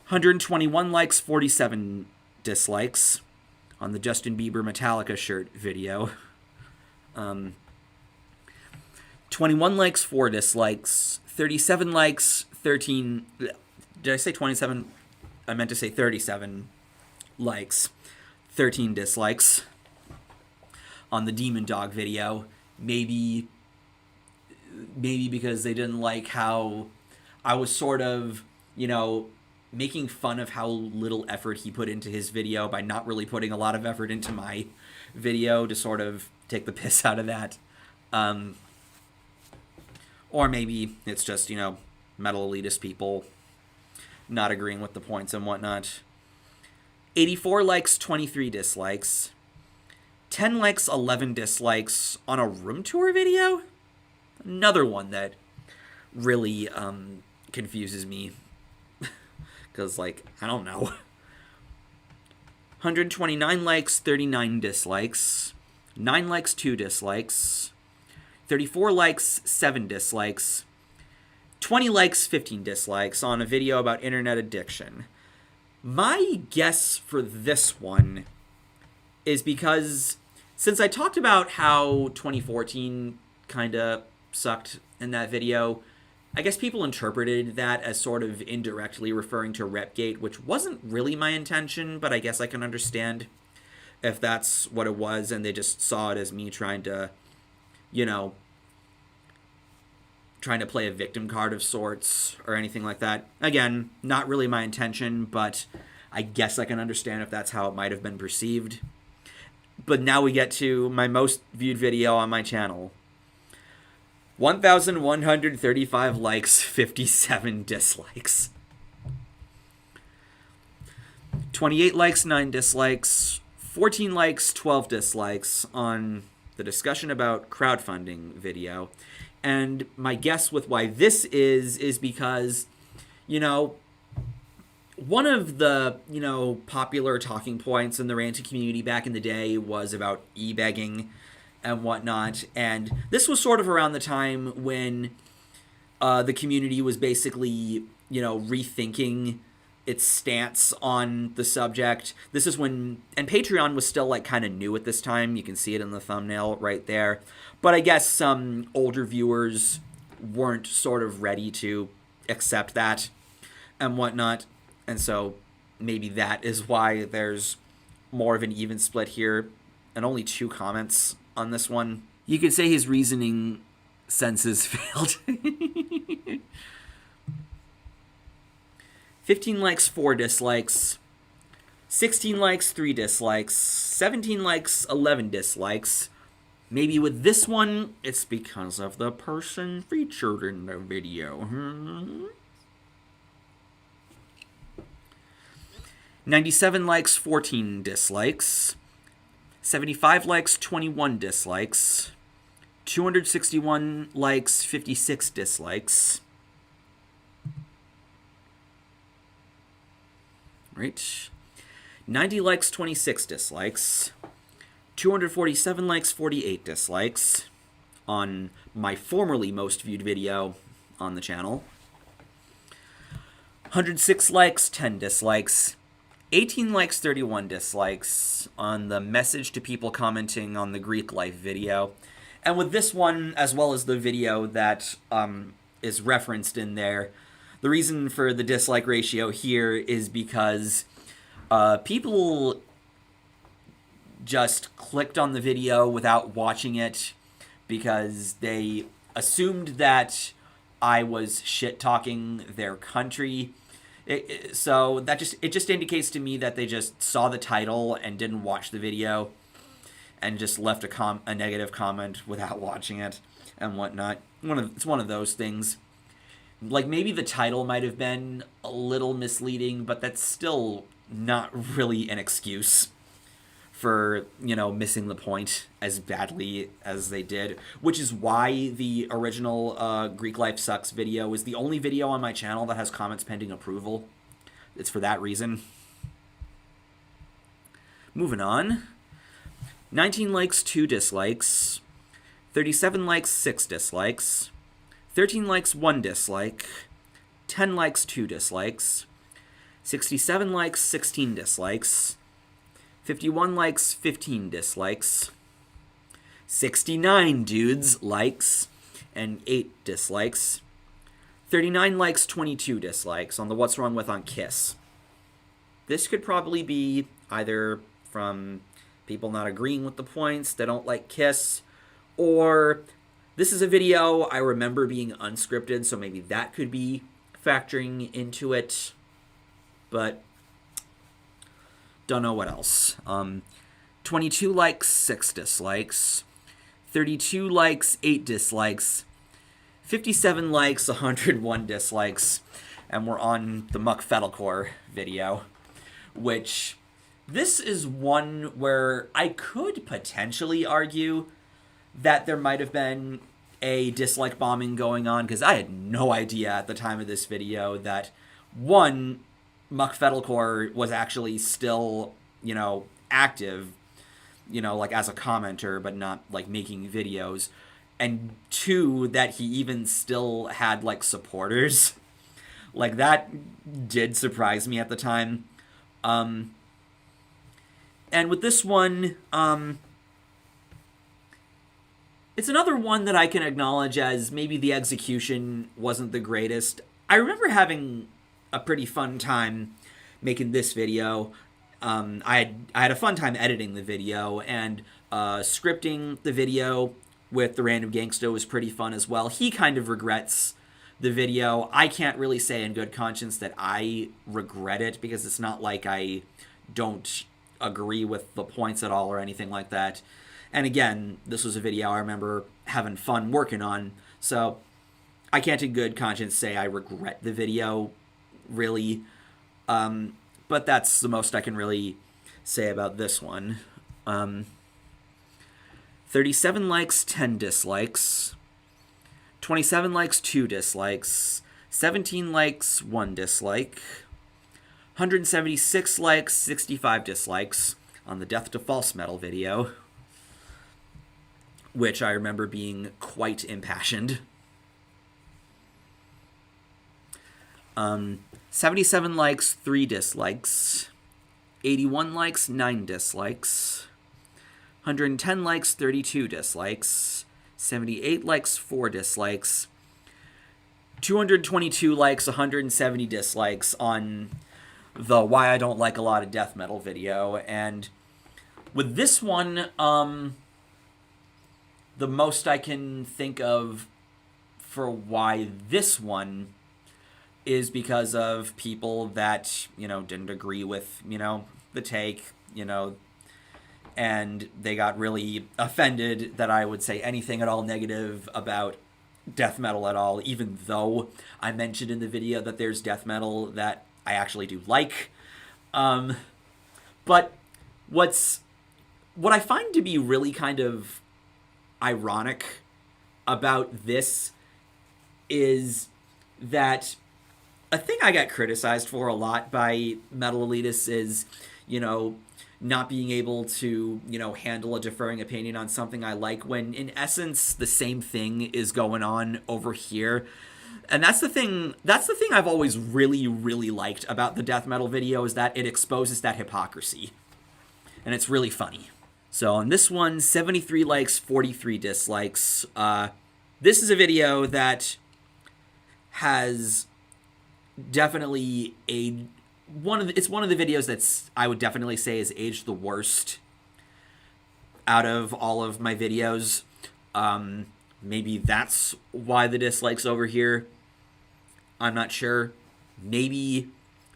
121 likes, 47 dislikes on the Justin Bieber Metallica shirt video. 21 likes, 4 dislikes. 37 likes, 13... Did I say 27? I meant to say 37 likes. 13 dislikes on the Demon Dog video. Maybe because they didn't like how I was sort of, making fun of how little effort he put into his video by not really putting a lot of effort into my video to sort of take the piss out of that. Or maybe it's just, metal elitist people not agreeing with the points and whatnot. 84 likes, 23 dislikes. 10 likes, 11 dislikes on a room tour video? Another one that really confuses me. Because, I don't know. 129 likes, 39 dislikes. 9 likes, 2 dislikes. 34 likes, 7 dislikes. 20 likes, 15 dislikes on a video about internet addiction. My guess for this one is because since I talked about how 2014 kind of sucked in that video, I guess people interpreted that as sort of indirectly referring to Repgate, which wasn't really my intention, but I guess I can understand if that's what it was and they just saw it as me trying to, trying to play a victim card of sorts or anything like that. Again, not really my intention, but I guess I can understand if that's how it might have been perceived. But now we get to my most viewed video on my channel. 1,135 likes, 57 dislikes. 28 likes, 9 dislikes. 14 likes, 12 dislikes on the discussion about crowdfunding video. And my guess with why this is because, one of the, popular talking points in the ranting community back in the day was about e-begging and whatnot. And this was sort of around the time when the community was basically, rethinking its stance on the subject. This is when, and Patreon was still kind of new at this time. You can see it in the thumbnail right there. But I guess some older viewers weren't sort of ready to accept that and whatnot. And so maybe that is why there's more of an even split here and only 2 comments on this one. You could say his reasoning senses failed. 15 likes, 4 dislikes. 16 likes, 3 dislikes. 17 likes, 11 dislikes. Maybe with this one, it's because of the person featured in the video. 97 likes, 14 dislikes. 75 likes, 21 dislikes. 261 likes, 56 dislikes. Right. 90 likes, 26 dislikes. 247 likes, 48 dislikes on my formerly most viewed video on the channel. 106 likes, 10 dislikes. 18 likes, 31 dislikes on the message to people commenting on the Greek life video. And with this one, as well as the video that is referenced in there, the reason for the dislike ratio here is because people just clicked on the video without watching it because they assumed that I was shit-talking their country. So it just indicates to me that they just saw the title and didn't watch the video and just left a negative comment without watching it and whatnot. It's one of those things. Maybe the title might have been a little misleading, but that's still not really an excuse for, missing the point as badly as they did, which is why the original Greek Life Sucks video is the only video on my channel that has comments pending approval. It's for that reason. Moving on. 19 likes, 2 dislikes. 37 likes, 6 dislikes. 13 likes, 1 dislike. 10 likes, 2 dislikes. 67 likes, 16 dislikes. 51 likes, 15 dislikes. 69 dudes likes and 8 dislikes. 39 likes, 22 dislikes on the What's Wrong With on Kiss. This could probably be either from people not agreeing with the points, they don't like Kiss, or this is a video I remember being unscripted, so maybe that could be factoring into it, but don't know what else. 22 likes, 6 dislikes. 32 likes, 8 dislikes. 57 likes, 101 dislikes, and we're on the Muck Fettlecore video, which this is one where I could potentially argue that there might have been a dislike bombing going on, because I had no idea at the time of this video that, one, Muck Fettlecore was actually still, active, like as a commenter, but not like making videos. And two, that he even still had like supporters. Like that did surprise me at the time. And with this one, it's another one that I can acknowledge as maybe the execution wasn't the greatest. I remember having a pretty fun time making this video. I had a fun time editing the video, and scripting the video with the Random Gangsta was pretty fun as well. He kind of regrets the video. I can't really say in good conscience that I regret it, because it's not like I don't agree with the points at all or anything like that. And again, this was a video I remember having fun working on, so I can't in good conscience say I regret the video, really. But that's the most I can really say about this one. 37 likes, 10 dislikes. 27 likes, 2 dislikes. 17 likes, 1 dislike. 176 likes, 65 dislikes on the Death to False Metal video, which I remember being quite impassioned. 77 likes, 3 dislikes. 81 likes, 9 dislikes. 110 likes, 32 dislikes. 78 likes, 4 dislikes. 222 likes, 170 dislikes on the Why I Don't Like a Lot of Death Metal video. And with this one, the most I can think of for why this one is because of people that, didn't agree with, the take, and they got really offended that I would say anything at all negative about death metal at all, even though I mentioned in the video that there's death metal that I actually do like. But what I find to be really kind of ironic about this is that a thing I got criticized for a lot by metal elitists is, not being able to, handle a differing opinion on something I like, when in essence the same thing is going on over here. And that's the thing I've always really, really liked about the death metal video, is that it exposes that hypocrisy. And it's really funny. So on this one, 73 likes, 43 dislikes. This is a video that has definitely it's one of the videos that's, I would definitely say, is aged the worst out of all of my videos. Maybe that's why the dislikes over here. I'm not sure. Maybe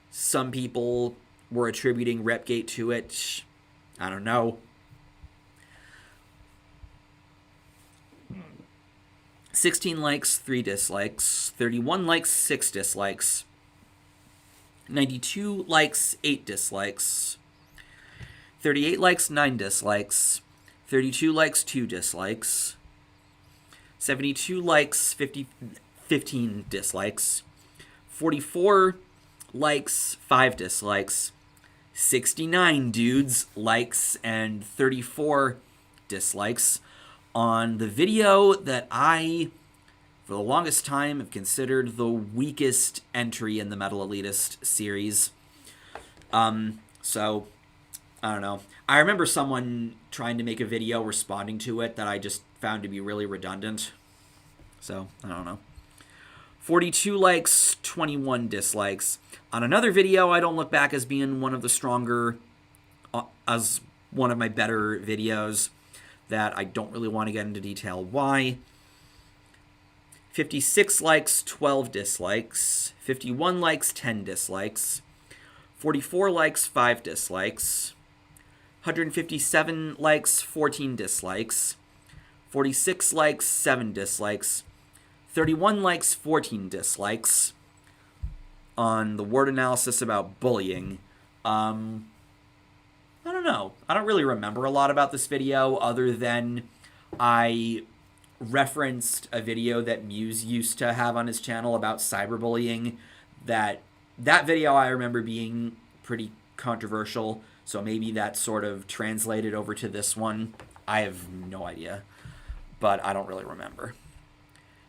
some people were attributing Repgate to it. I don't know. 16 likes, 3 dislikes. 31 likes, 6 dislikes. 92 likes, 8 dislikes. 38 likes, 9 dislikes. 32 likes, 2 dislikes. 72 likes, 15 dislikes. 44 likes, 5 dislikes. 69 dudes likes and 34 dislikes on the video that I, for the longest time, have considered the weakest entry in the Metal Elitist series. So, I don't know. I remember someone trying to make a video responding to it that I just found to be really redundant. So, I don't know. 42 likes, 21 dislikes. On another video, I don't look back as being one of the stronger, as one of my better videos, that I don't really want to get into detail why. 56 likes, 12 dislikes. 51 likes, 10 dislikes. 44 likes, 5 dislikes. 157 likes, 14 dislikes. 46 likes, 7 dislikes. 31 likes, 14 dislikes on the word analysis about bullying. I don't know. I don't really remember a lot about this video other than I referenced a video that Muse used to have on his channel about cyberbullying. That video I remember being pretty controversial, so maybe that sort of translated over to this one. I have no idea, but I don't really remember.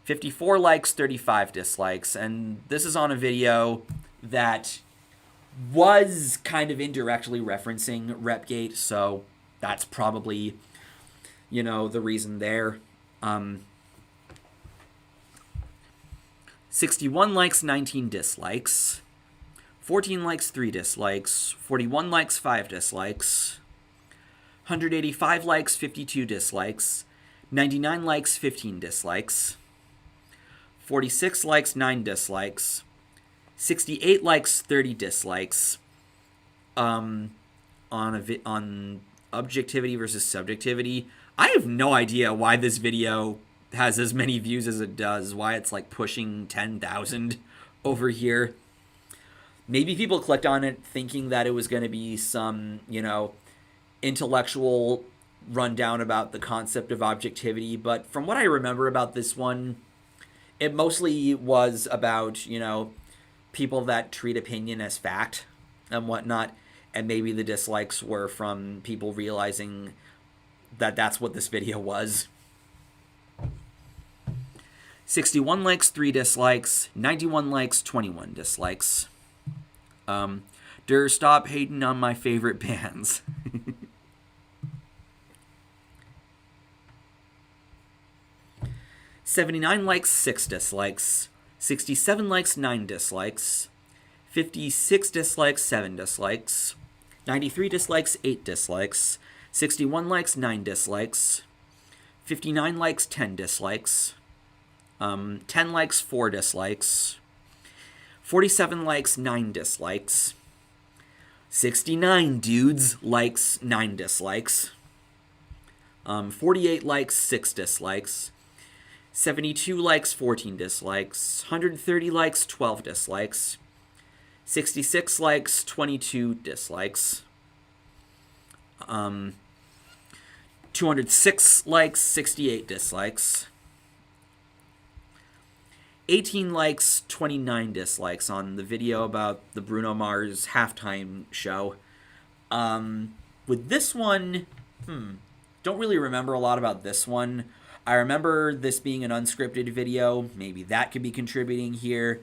54 likes, 35 dislikes, and this is on a video that was kind of indirectly referencing Repgate, so that's probably, the reason there. 61 likes, 19 dislikes. 14 likes, 3 dislikes. 41 likes, 5 dislikes. 185 likes, 52 dislikes. 99 likes, 15 dislikes. 46 likes, 9 dislikes. 68 likes, 30 dislikes. On objectivity versus subjectivity. I have no idea why this video has as many views as it does, why it's like pushing 10,000 over here. Maybe people clicked on it thinking that it was going to be some, intellectual rundown about the concept of objectivity, but from what I remember about this one, it mostly was about, people that treat opinion as fact and whatnot, and maybe the dislikes were from people realizing that that's what this video was. 61 likes, 3 dislikes. 91 likes, 21 dislikes. Stop hating on my favorite bands. 79 likes, 6 dislikes. 67 likes, 9 dislikes. 56 dislikes, 7 dislikes. 93 dislikes, 8 dislikes. 61 likes, 9 dislikes. 59 likes, 10 dislikes. 10 likes, 4 dislikes. 47 likes, 9 dislikes. 69 dudes likes, 9 dislikes. 48 likes, 6 dislikes. 72 likes, 14 dislikes. 130 likes, 12 dislikes. 66 likes, 22 dislikes. 206 likes, 68 dislikes. 18 likes, 29 dislikes on the video about the Bruno Mars halftime show. With this one, don't really remember a lot about this one. I remember this being an unscripted video. Maybe that could be contributing here.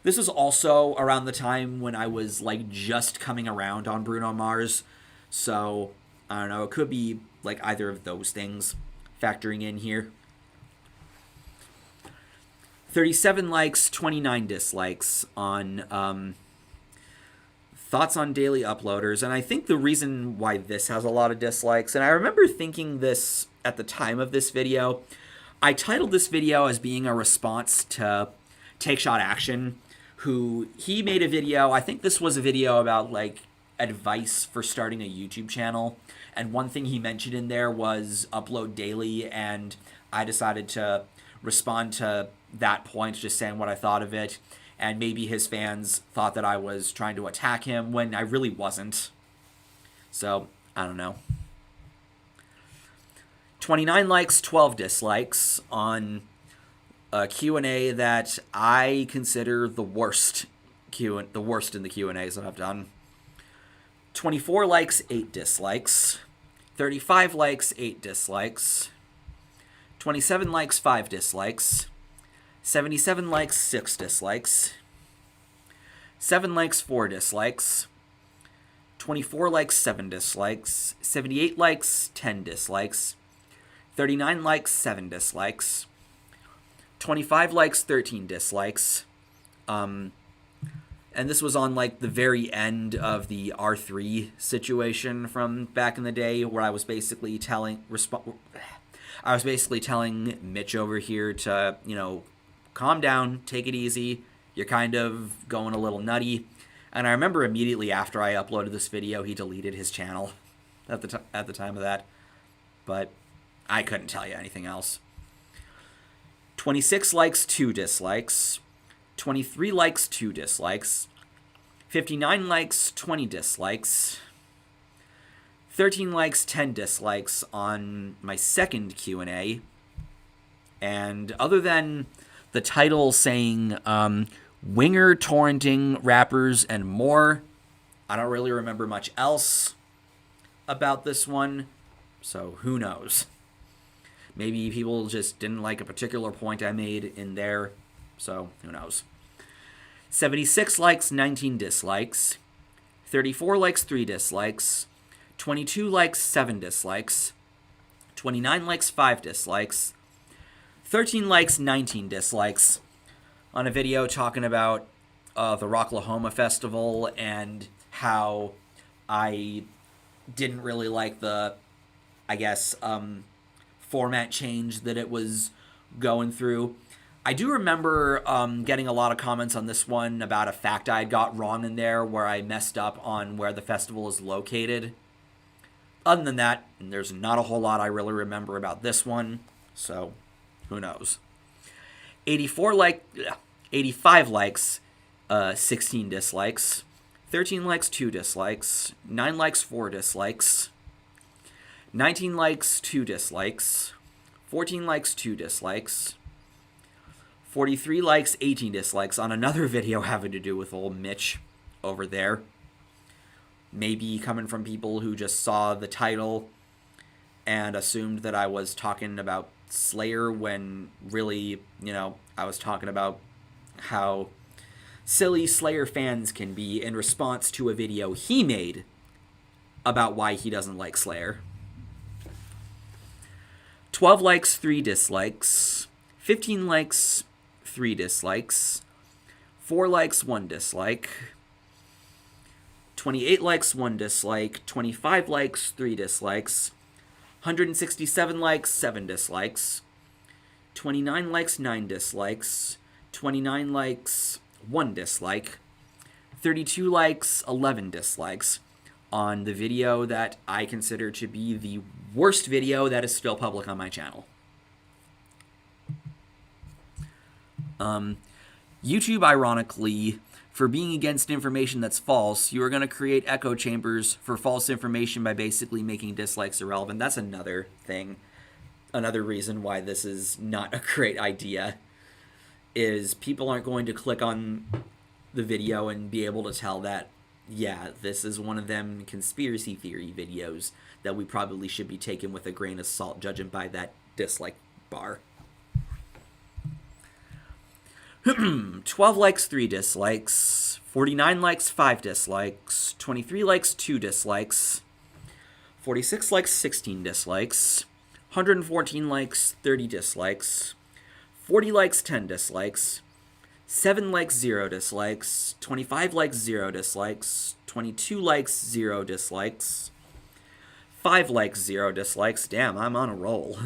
This was also around the time when I was like just coming around on Bruno Mars. So, I don't know, it could be like either of those things factoring in here. 37 likes, 29 dislikes on thoughts on daily uploaders. And I think the reason why this has a lot of dislikes, and I remember thinking this at the time of this video, I titled this video as being a response to Take Shot Action, who he made a video. I think this was a video about like advice for starting a YouTube channel. And one thing he mentioned in there was upload daily, and I decided to respond to that point, just saying what I thought of it. And maybe his fans thought that I was trying to attack him when I really wasn't. So, I don't know. 29 likes, 12 dislikes on a Q&A that I consider the worst in the Q&As that I've done. 24 likes, 8 dislikes. 35 likes, 8 dislikes. 27 likes, 5 dislikes. 77 likes, 6 dislikes. 7 likes, 4 dislikes. 24 likes, 7 dislikes. 78 likes, 10 dislikes. 39 likes, 7 dislikes. 25 likes, 13 dislikes. And this was on like the very end of the R3 situation from back in the day, where I was basically telling Mitch over here to, calm down, take it easy. You're kind of going a little nutty. And I remember immediately after I uploaded this video, he deleted his channel at the time of that. But I couldn't tell you anything else. 26 likes, 2 dislikes. 23 likes, 2 dislikes. 59 likes, 20 dislikes. 13 likes, 10 dislikes on my second Q&A. And other than the title saying winger torrenting rappers and more, I don't really remember much else about this one, so who knows? Maybe people just didn't like a particular point I made in there, so who knows? 76 likes, 19 dislikes. 34 likes, 3 dislikes. 22 likes, 7 dislikes. 29 likes, 5 dislikes. 13 likes, 19 dislikes on a video talking about the Rocklahoma Festival and how I didn't really like the, I guess, format change that it was going through. I do remember getting a lot of comments on this one about a fact I got wrong in there where I messed up on where the festival is located. Other than that, there's not a whole lot I really remember about this one, so who knows. 85 likes, 16 dislikes. 13 likes, 2 dislikes. 9 likes, 4 dislikes. 19 likes, 2 dislikes. 14 likes, 2 dislikes. 43 likes, 18 dislikes on another video having to do with old Mitch over there. Maybe coming from people who just saw the title and assumed that I was talking about Slayer when really, I was talking about how silly Slayer fans can be in response to a video he made about why he doesn't like Slayer. 12 likes, 3 dislikes. 15 likes, 3 dislikes. 4 likes, 1 dislike. 28 likes, 1 dislike. 25 likes, 3 dislikes. 167 likes, 7 dislikes. 29 likes, 9 dislikes. 29 likes, 1 dislike. 32 likes, 11 dislikes on the video that I consider to be the worst video that is still public on my channel. YouTube, ironically, for being against information that's false, you are going to create echo chambers for false information by basically making dislikes irrelevant. That's another thing. Another reason why this is not a great idea is people aren't going to click on the video and be able to tell that, yeah, this is one of them conspiracy theory videos that we probably should be taken with a grain of salt, judging by that dislike bar. 12 likes, 3 dislikes. 49 likes, 5 dislikes. 23 likes, 2 dislikes. 46 likes, 16 dislikes. 114 likes, 30 dislikes. 40 likes, 10 dislikes. 7 likes, 0 dislikes. 25 likes, 0 dislikes. 22 likes, 0 dislikes. 5 likes, 0 dislikes. Damn, I'm on a roll.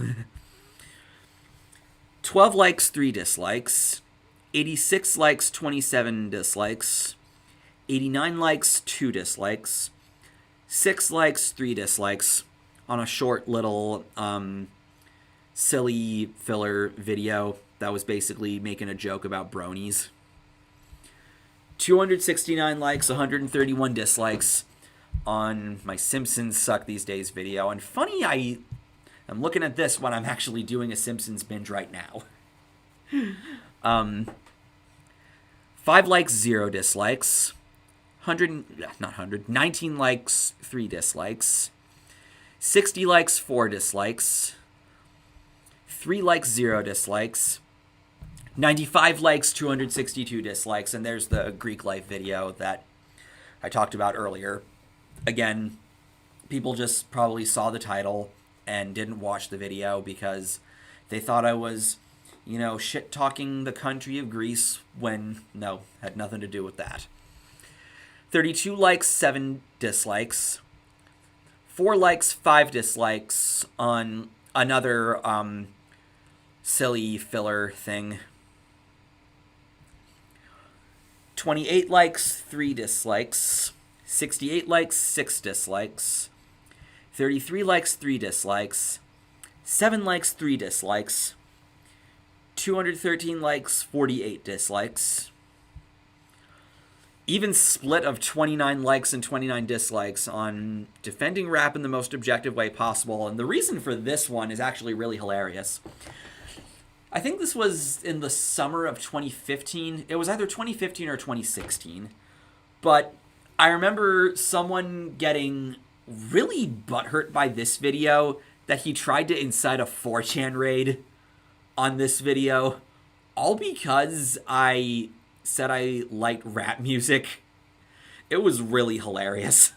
12 likes, 3 dislikes. 86 likes, 27 dislikes. 89 likes, 2 dislikes. 6 likes, 3 dislikes on a short little silly filler video that was basically making a joke about bronies. 269 likes, 131 dislikes on my Simpsons Suck These Days video. And funny, I'm looking at this when I'm actually doing a Simpsons binge right now. 5 likes, 0 dislikes. 19 likes, 3 dislikes. 60 likes, 4 dislikes. 3 likes, 0 dislikes. 95 likes, 262 dislikes. And there's the Greek life video that I talked about earlier. Again, people just probably saw the title and didn't watch the video because they thought I was, shit-talking the country of Greece when, no, had nothing to do with that. 32 likes, 7 dislikes. 4 likes, 5 dislikes on another silly filler thing. 28 likes, 3 dislikes. 68 likes, 6 dislikes. 33 likes, 3 dislikes. 7 likes, 3 dislikes. 213 likes, 48 dislikes. Even split of 29 likes and 29 dislikes on defending rap in the most objective way possible. And the reason for this one is actually really hilarious. I think this was in the summer of 2015. It was either 2015 or 2016. But I remember someone getting really butthurt by this video that he tried to incite a 4chan raid on this video, all because I said I liked rap music. It was really hilarious.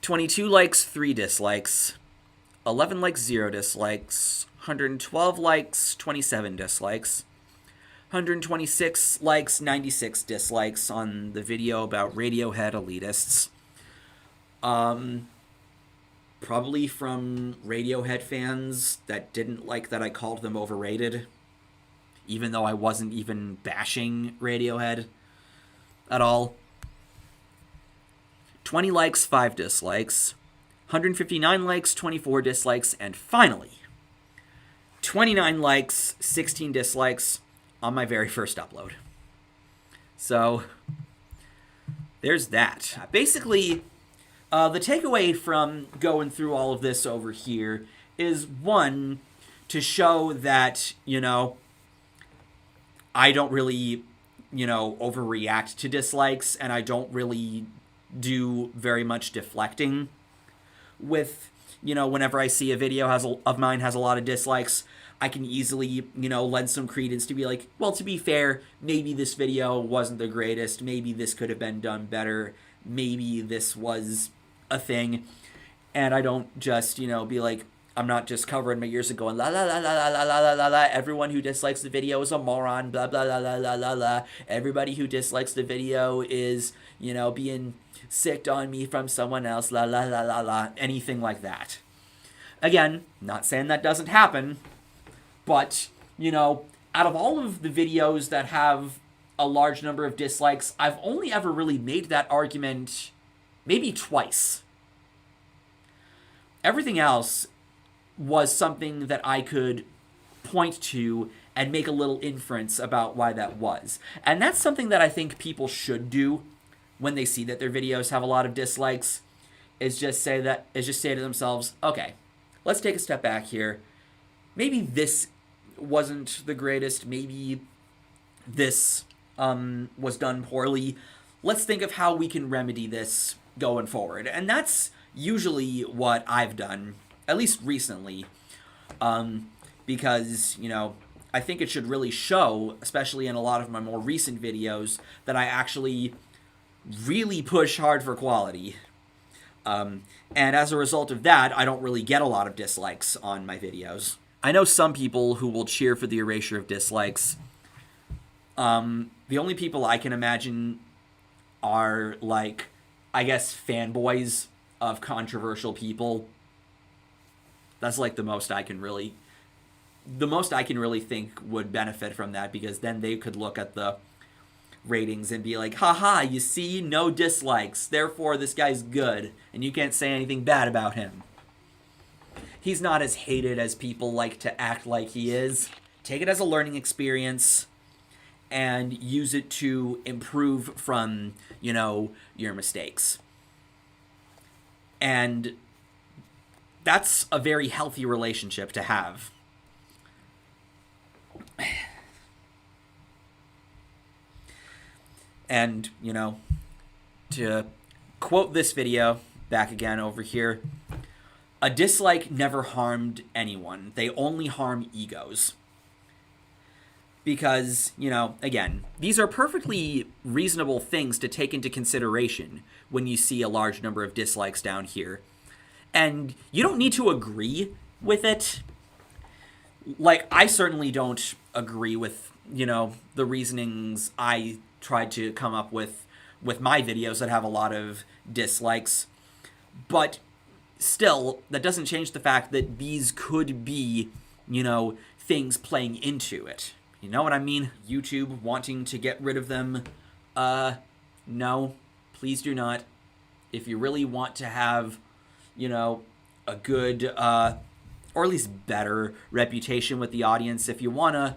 22 likes, 3 dislikes. 11 likes, 0 dislikes. 112 likes, 27 dislikes. 126 likes, 96 dislikes on the video about Radiohead elitists. Probably from Radiohead fans that didn't like that I called them overrated, even though I wasn't even bashing Radiohead at all. 20 likes, 5 dislikes. 159 likes, 24 dislikes. And finally, 29 likes, 16 dislikes on my very first upload. So, there's that. Basically, the takeaway from going through all of this over here is, one, to show that, I don't really, overreact to dislikes, and I don't really do very much deflecting with, whenever I see a video of mine has a lot of dislikes. I can easily, lend some credence to be like, well, to be fair, maybe this video wasn't the greatest, maybe this could have been done better, maybe this was a thing, and I don't just, be like, I'm not just covering my ears and going, la la la la la la la la la, everyone who dislikes the video is a moron, blah blah la la la la la, everybody who dislikes the video is, being sicked on me from someone else, la la la la la, anything like that. Again, not saying that doesn't happen, but, out of all of the videos that have a large number of dislikes, I've only ever really made that argument maybe twice. Everything else was something that I could point to and make a little inference about why that was. And that's something that I think people should do when they see that their videos have a lot of dislikes, is just say to themselves, okay, let's take a step back here. Maybe this wasn't the greatest. Maybe this was done poorly. Let's think of how we can remedy this going forward. And that's usually what I've done, at least recently, because, I think it should really show, especially in a lot of my more recent videos, that I actually really push hard for quality. And as a result of that, I don't really get a lot of dislikes on my videos. I know some people who will cheer for the erasure of dislikes. The only people I can imagine are, like, I guess, fanboys of controversial people. That's, like, the most I can really think would benefit from that, because then they could look at the ratings and be like, haha, you see, no dislikes, therefore this guy's good, and you can't say anything bad about him. He's not as hated as people like to act like he is. Take it as a learning experience and use it to improve from, your mistakes. And that's a very healthy relationship to have. And, to quote this video back again over here, a dislike never harmed anyone. They only harm egos. Because, again, these are perfectly reasonable things to take into consideration when you see a large number of dislikes down here. And you don't need to agree with it. Like, I certainly don't agree with, the reasonings I tried to come up with my videos that have a lot of dislikes. But still, that doesn't change the fact that these could be, things playing into it. You know what I mean? YouTube wanting to get rid of them. No, please do not. If you really want to have, a good or at least better reputation with the audience. If you want to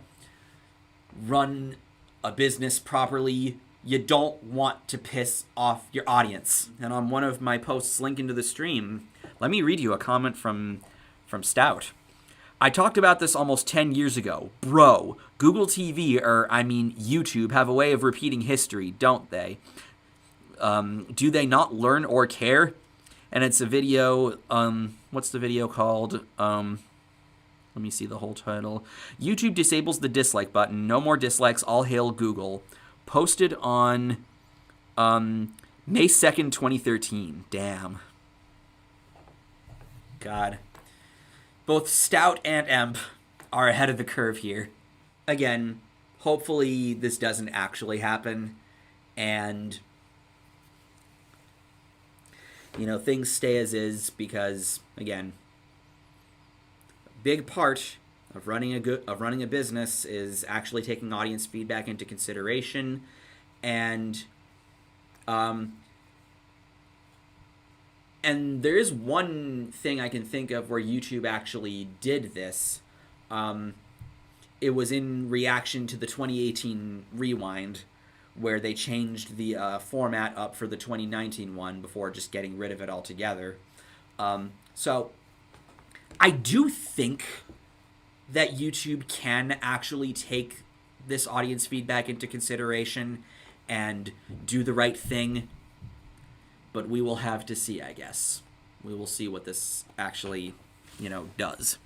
run a business properly, you don't want to piss off your audience. And on one of my posts linking to the stream, let me read you a comment from Stout. I talked about this almost 10 years ago. Bro, Google TV, or I mean YouTube, have a way of repeating history, don't they? Do they not learn or care? And it's a video, what's the video called? Let me see the whole title. YouTube disables the dislike button. No more dislikes. All hail Google. Posted on May 2nd, 2013. Damn. God. Both Stout and Emp are ahead of the curve here. Again, hopefully this doesn't actually happen. And, you know, things stay as is because, again, a big part of running a business is actually taking audience feedback into consideration. And there is one thing I can think of where YouTube actually did this. It was in reaction to the 2018 Rewind, where they changed the format up for the 2019 one before just getting rid of it altogether. So I do think that YouTube can actually take this audience feedback into consideration and do the right thing. But we will have to see, I guess. We will see what this actually, does.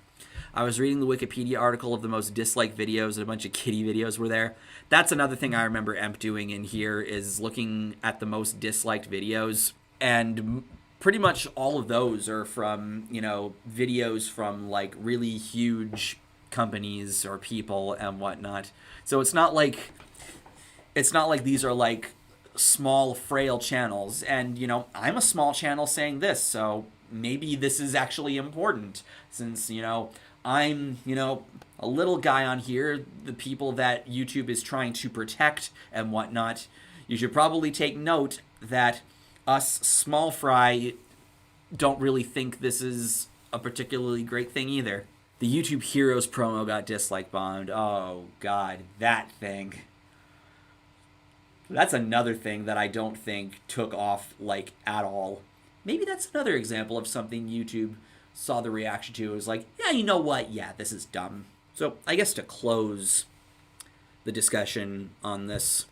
I was reading the Wikipedia article of the most disliked videos, and a bunch of kitty videos were there. That's another thing I remember Emp doing in here, is looking at the most disliked videos. And pretty much all of those are from, videos from, like, really huge companies or people and whatnot. So it's not like these are, like, small, frail channels. And, I'm a small channel saying this, so maybe this is actually important. Since, I'm, a little guy on here, the people that YouTube is trying to protect and whatnot, you should probably take note that us small fry don't really think this is a particularly great thing either. The YouTube Heroes promo got dislike bombed. Oh, God, that thing. That's another thing that I don't think took off, like, at all. Maybe that's another example of something YouTube saw the reaction to. It was like, yeah, you know what? Yeah, this is dumb. So I guess to close the discussion on this,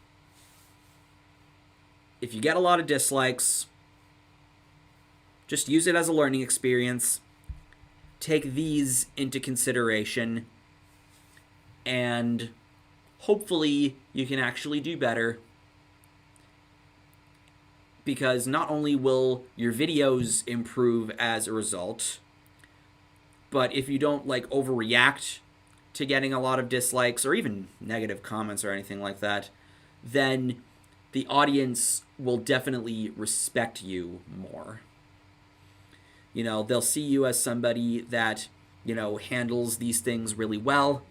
if you get a lot of dislikes, just use it as a learning experience. Take these into consideration, and hopefully you can actually do better. Because not only will your videos improve as a result, but if you don't, like, overreact to getting a lot of dislikes or even negative comments or anything like that, then the audience will definitely respect you more. They'll see you as somebody that, handles these things really well.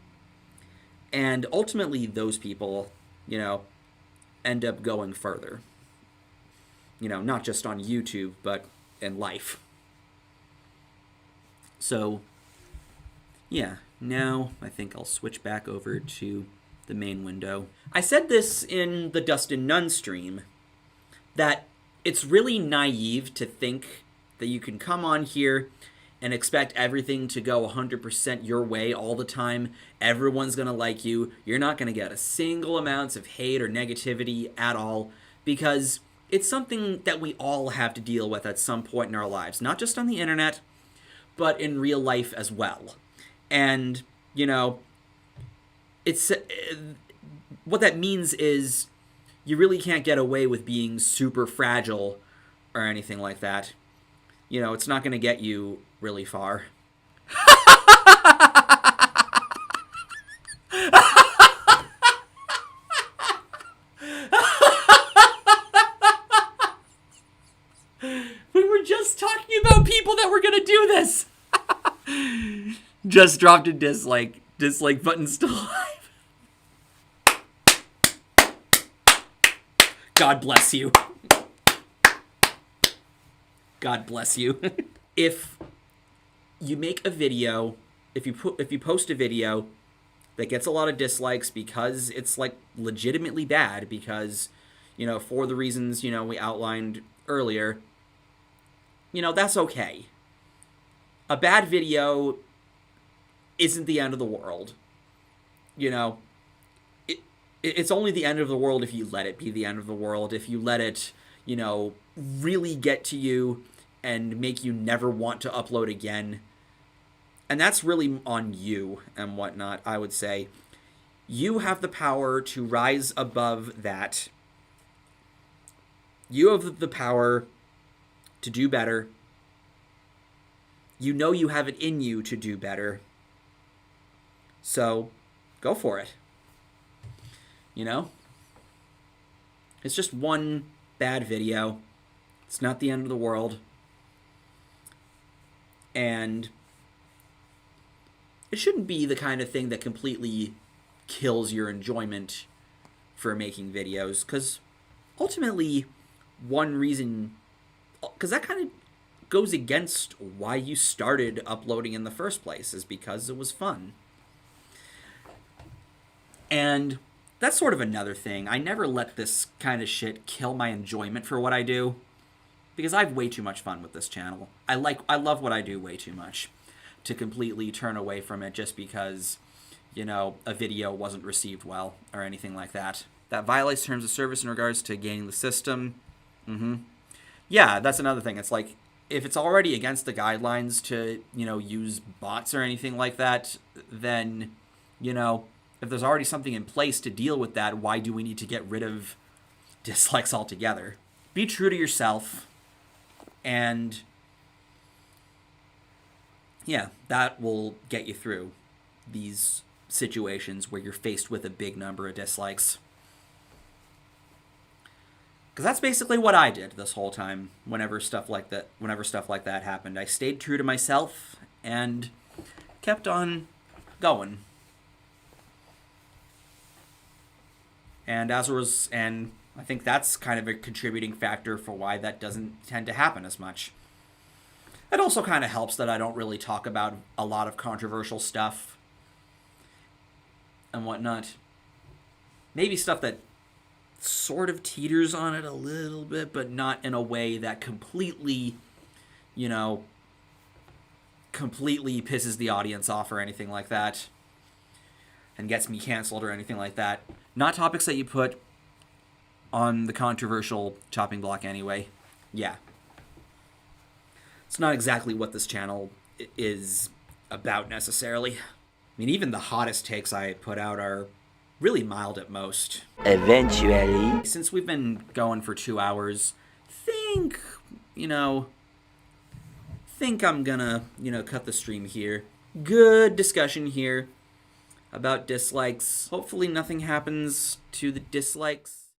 And ultimately, those people, end up going further. Not just on YouTube, but in life. So, yeah, now I think I'll switch back over to the main window. I said this in the Dustin Nunn stream, that it's really naive to think that you can come on here and expect everything to go 100% your way all the time. Everyone's going to like you. You're not going to get a single amount of hate or negativity at all, because it's something that we all have to deal with at some point in our lives, not just on the internet, but in real life as well. And, it's what that means is you really can't get away with being super fragile or anything like that. It's not going to get you really far. We were just talking about people that were going to do this. Just dropped a dislike. Dislike button still alive. God bless you. God bless you. If you make a video, if you post a video that gets a lot of dislikes because it's like legitimately bad, because, you know, for the reasons, you know, we outlined earlier, you know, that's okay. A bad video isn't the end of the world. You know, it's only the end of the world if you let it be the end of the world, if you let it, you know, really get to you and make you never want to upload again. And that's really on you and whatnot, I would say. You have the power to rise above that. You have the power to do better. You know you have it in you to do better. So, go for it. You know? It's just one bad video. It's not the end of the world. And it shouldn't be the kind of thing that completely kills your enjoyment for making videos, because ultimately one reason, because that kind of goes against why you started uploading in the first place, is because it was fun. And that's sort of another thing. I never let this kind of shit kill my enjoyment for what I do, because I have way too much fun with this channel. I love what I do way too much to completely turn away from it just because, you know, a video wasn't received well or anything like that. That violates terms of service in regards to gaining the system. Yeah, that's another thing. It's like, if it's already against the guidelines to, you know, use bots or anything like that, then, you know, if there's already something in place to deal with that, why do we need to get rid of dislikes altogether? Be true to yourself, and yeah, that will get you through these situations where you're faced with a big number of dislikes. Because that's basically what I did this whole time. Whenever stuff like that happened, I stayed true to myself and kept on going. And I think that's kind of a contributing factor for why that doesn't tend to happen as much. It also kind of helps that I don't really talk about a lot of controversial stuff and whatnot. Maybe stuff that sort of teeters on it a little bit, but not in a way that completely, you know, completely pisses the audience off or anything like that and gets me canceled or anything like that. Not topics that you put on the controversial chopping block anyway. Yeah. It's not exactly what this channel is about necessarily. I mean, even the hottest takes I put out are really mild at most. Eventually. Since we've been going for 2 hours, think I'm gonna, cut the stream here. Good discussion here about dislikes. Hopefully nothing happens to the dislikes.